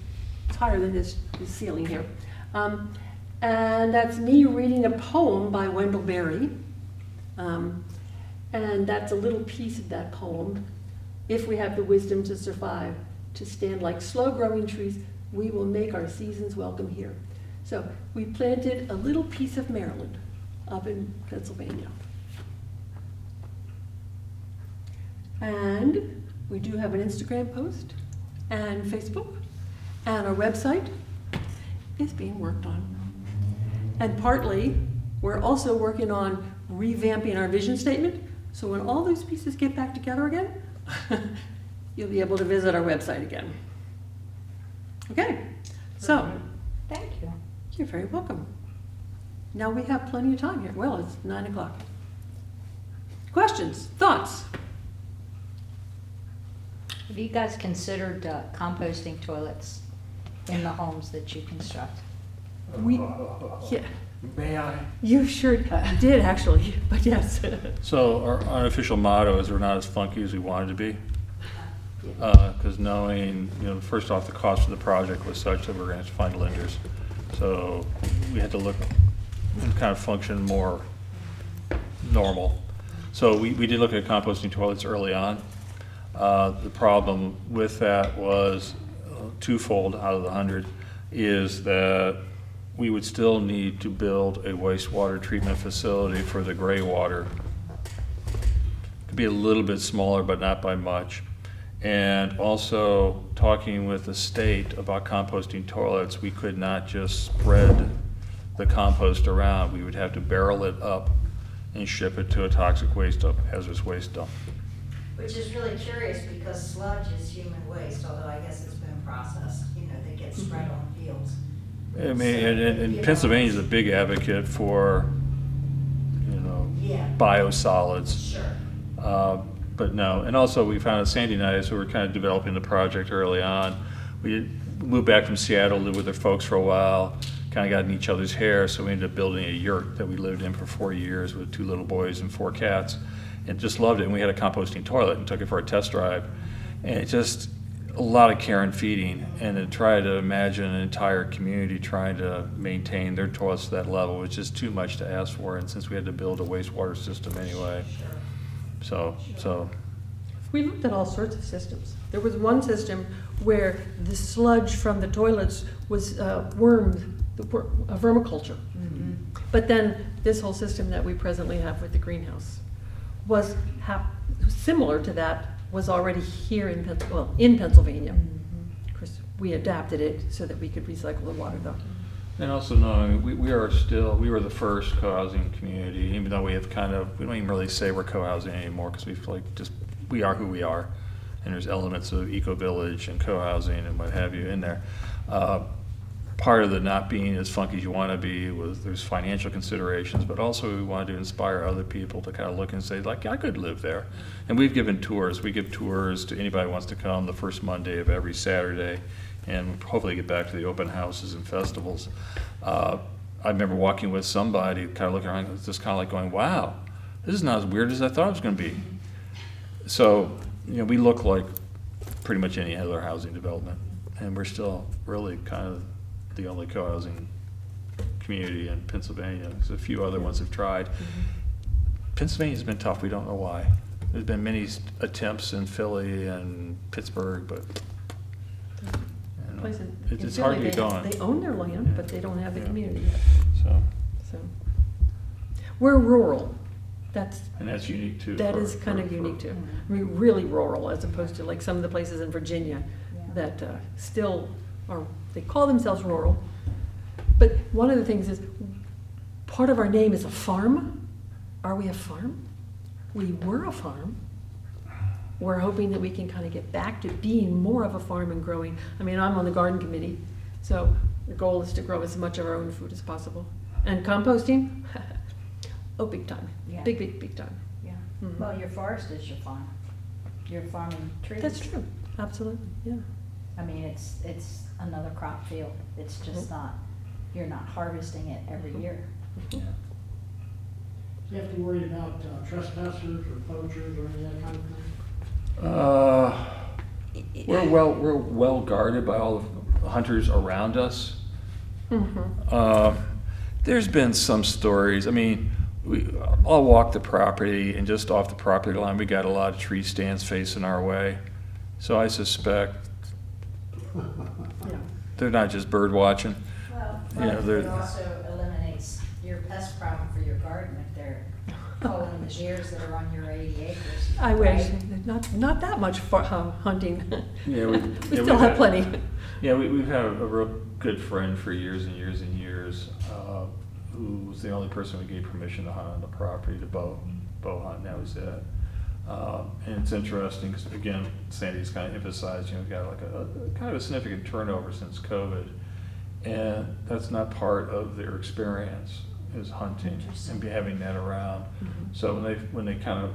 H: It's higher than this ceiling here. And that's me reading a poem by Wendell Berry. And that's a little piece of that poem. If we have the wisdom to survive, to stand like slow-growing trees, we will make our seasons welcome here. So we planted a little piece of Maryland up in Pennsylvania. And we do have an Instagram post and Facebook, and our website is being worked on. And partly, we're also working on revamping our vision statement, so when all those pieces get back together again, you'll be able to visit our website again. Okay, so.
D: Thank you.
H: You're very welcome. Now we have plenty of time here. Well, it's 9 o'clock. Questions, thoughts?
D: Have you guys considered composting toilets? in the homes that you construct?
H: We, yeah,
B: May I?
H: you sure did actually, but yes.
B: So our unofficial motto is we're not as funky as we wanted to be. Because knowing, first off, the cost of the project was such that we're going to have to find lenders. So we had to look and kind of function more normal. So we did look at composting toilets early on. The problem with that was twofold out of the 100, is that we would still need to build a wastewater treatment facility for the gray water. Could be a little bit smaller, but not by much. And also talking with the state about composting toilets, we could not just spread the compost around. We would have to barrel it up and ship it to a toxic waste dump, hazardous waste dump.
D: Which is really curious because sludge is human waste, although I guess it's been processed, that gets spread on fields.
B: I mean, and Pennsylvania's a big advocate for,
D: Yeah.
B: biosolids.
D: Sure.
B: But no, and also we found Sandy and I, so we're kind of developing the project early on. We moved back from Seattle, lived with their folks for a while, kind of got in each other's hair, so we ended up building a yurt that we lived in for 4 years with 2 little boys and 4 cats, and just loved it. And we had a composting toilet and took it for a test drive, and it just a lot of care and feeding, and to try to imagine an entire community trying to maintain their toilets to that level was just too much to ask for, and since we had to build a wastewater system anyway. So
H: We looked at all sorts of systems. There was one system where the sludge from the toilets was vermiculture.
D: Mm-hmm.
H: But then this whole system that we presently have with the greenhouse was similar to that, was already here in Pennsylvania.
D: Mm-hmm.
H: Of course, we adapted it so that we could recycle the water though.
B: And also knowing we were the first co-housing community, even though we don't even really say we're co-housing anymore, because we are who we are, and there's elements of eco-village and co-housing and what have you in there. Part of the not being as funky as you want to be there's financial considerations, but also we wanted to inspire other people to kind of look and say, like, I could live there. And we've given tours. We give tours to anybody who wants to come the first Monday of every Saturday, and hopefully get back to the open houses and festivals. I remember walking with somebody, kind of looking around, just kind of like going, wow, this is not as weird as I thought it was going to be. So, we look like pretty much any other housing development, and we're still really kind of the only co-housing community in Pennsylvania. There's a few other ones have tried. Pennsylvania's been tough. We don't know why. There's been many attempts in Philly and Pittsburgh, but
H: Place in
B: it's
H: Philly,
B: hard to get going.
H: They own their land,
B: Yeah.
H: but they don't have the
B: Yeah.
H: community yet.
B: So,
H: We're rural.
B: and that's unique too.
H: That is kind of unique too. I mean, really rural, as opposed to like some of the places in Virginia that still are, they call themselves rural. But one of the things is, part of our name is a farm. Are we a farm? We were a farm. We're hoping that we can kind of get back to being more of a farm and growing. I mean, I'm on the garden committee, so the goal is to grow as much of our own food as possible. And composting, oh, big time.
D: Yeah.
H: Big time.
D: Yeah.
H: Mhm.
D: Well, your forest is your farm. You're farming trees.
H: That's true, absolutely, yeah.
D: I mean, it's another crop field. It's just not, you're not harvesting it every year.
F: Do you have to worry about trespassers or poachers or any of that kind of thing?
B: We're well guarded by all the hunters around us.
H: Mhm.
B: There's been some stories. I mean, I'll walk the property, and just off the property line, we got a lot of tree stands facing our way. So I suspect
H: Yeah.
B: they're not just bird watching.
D: Well,
B: Yeah,
D: but
B: they're-
D: it also eliminates your pest problem for your garden if they're pulling the shears that are on your 80 acres.
H: I wish,
D: right?
H: not that much hunting.
B: Yeah,
H: We still have plenty.
B: Yeah, we've had a real good friend for years and years and years, who was the only person we gave permission to hunt on the property, to bow hunt, and that was it. And it's interesting, because again, Sandy's kind of emphasized, we've got like a kind of a significant turnover since COVID, and that's not part of their experience, is hunting
D: Interesting.
B: and having that around.
H: Mhm.
B: So when they kind of,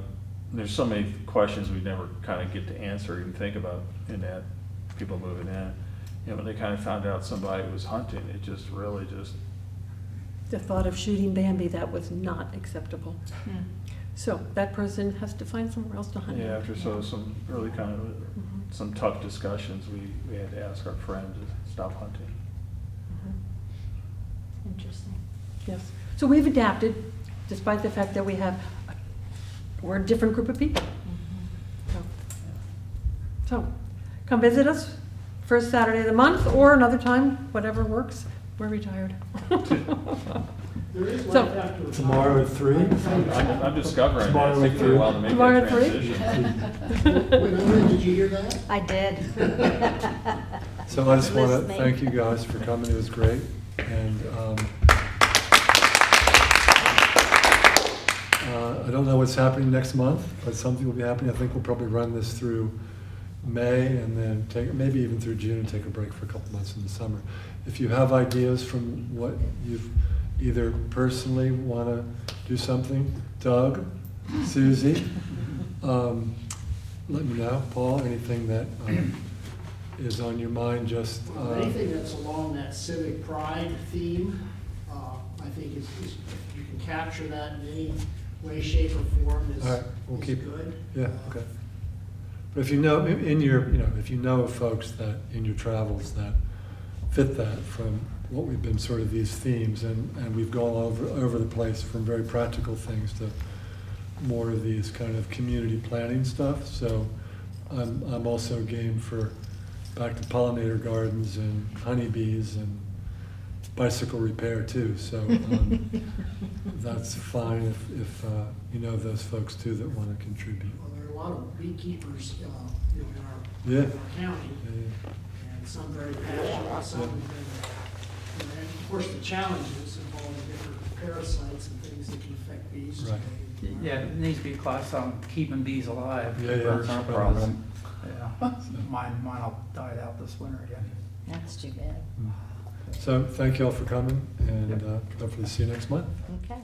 B: there's so many questions we never kind of get to answer and think about in that, people moving in. you know, when they kind of found out somebody was hunting, it just really just,
H: The thought of shooting Bambi, that was not acceptable. So that person has to find somewhere else to hunt.
B: yeah, after some really kind of, some tough discussions, we had to ask our friend to stop hunting.
D: Interesting.
H: Yes. So we've adapted, despite the fact that we're a different group of people. So come visit us first Saturday of the month or another time, whatever works. We're retired.
F: There is
H: So-
F: life after retirement.
A: Tomorrow at 3?
B: I'm discovering that,
A: Tomorrow
B: it takes me a while to make
H: Tomorrow
B: that
H: at 3?
B: transition.
F: Wait, did you hear that?
D: I did.
A: So I just want to
D: Listening.
A: thank you guys for coming, it was great. And I don't know what's happening next month, but something will be happening. I think we'll probably run this through May and then maybe even through June and take a break for a couple months in the summer. If you have ideas from what you've either personally want to do something, Doug, Susie, let me know. Paul, anything that is on your mind, just.
F: Anything that's along that civic pride theme, I think is, if you can capture that in any way, shape, or form is,
A: All right, we'll
F: is
A: keep-
F: good.
A: Yeah, okay. But if you know, if you know of folks that, in your travels, that fit that from what we've been sort of these themes, and we've gone over the place from very practical things to more of these kind of community planning stuff. So I'm also game for back to pollinator gardens and honeybees and bicycle repair too. So that's fine if you know those folks too that want to contribute.
F: Well, there are a lot of beekeepers, in our
A: Yeah.
F: county,
A: Yeah,
F: and some very passionate, some have been, and of course, the challenges involving different parasites and things that can affect bees.
A: Right.
F: today.
C: Yeah, it needs to be a class on keeping bees alive.
A: Yeah, yeah,
C: That's our
A: right.
C: problem. Yeah, mine all died out this winter again.
D: That's too bad.
A: So thank you all for coming, and hopefully see you next month.
D: Okay.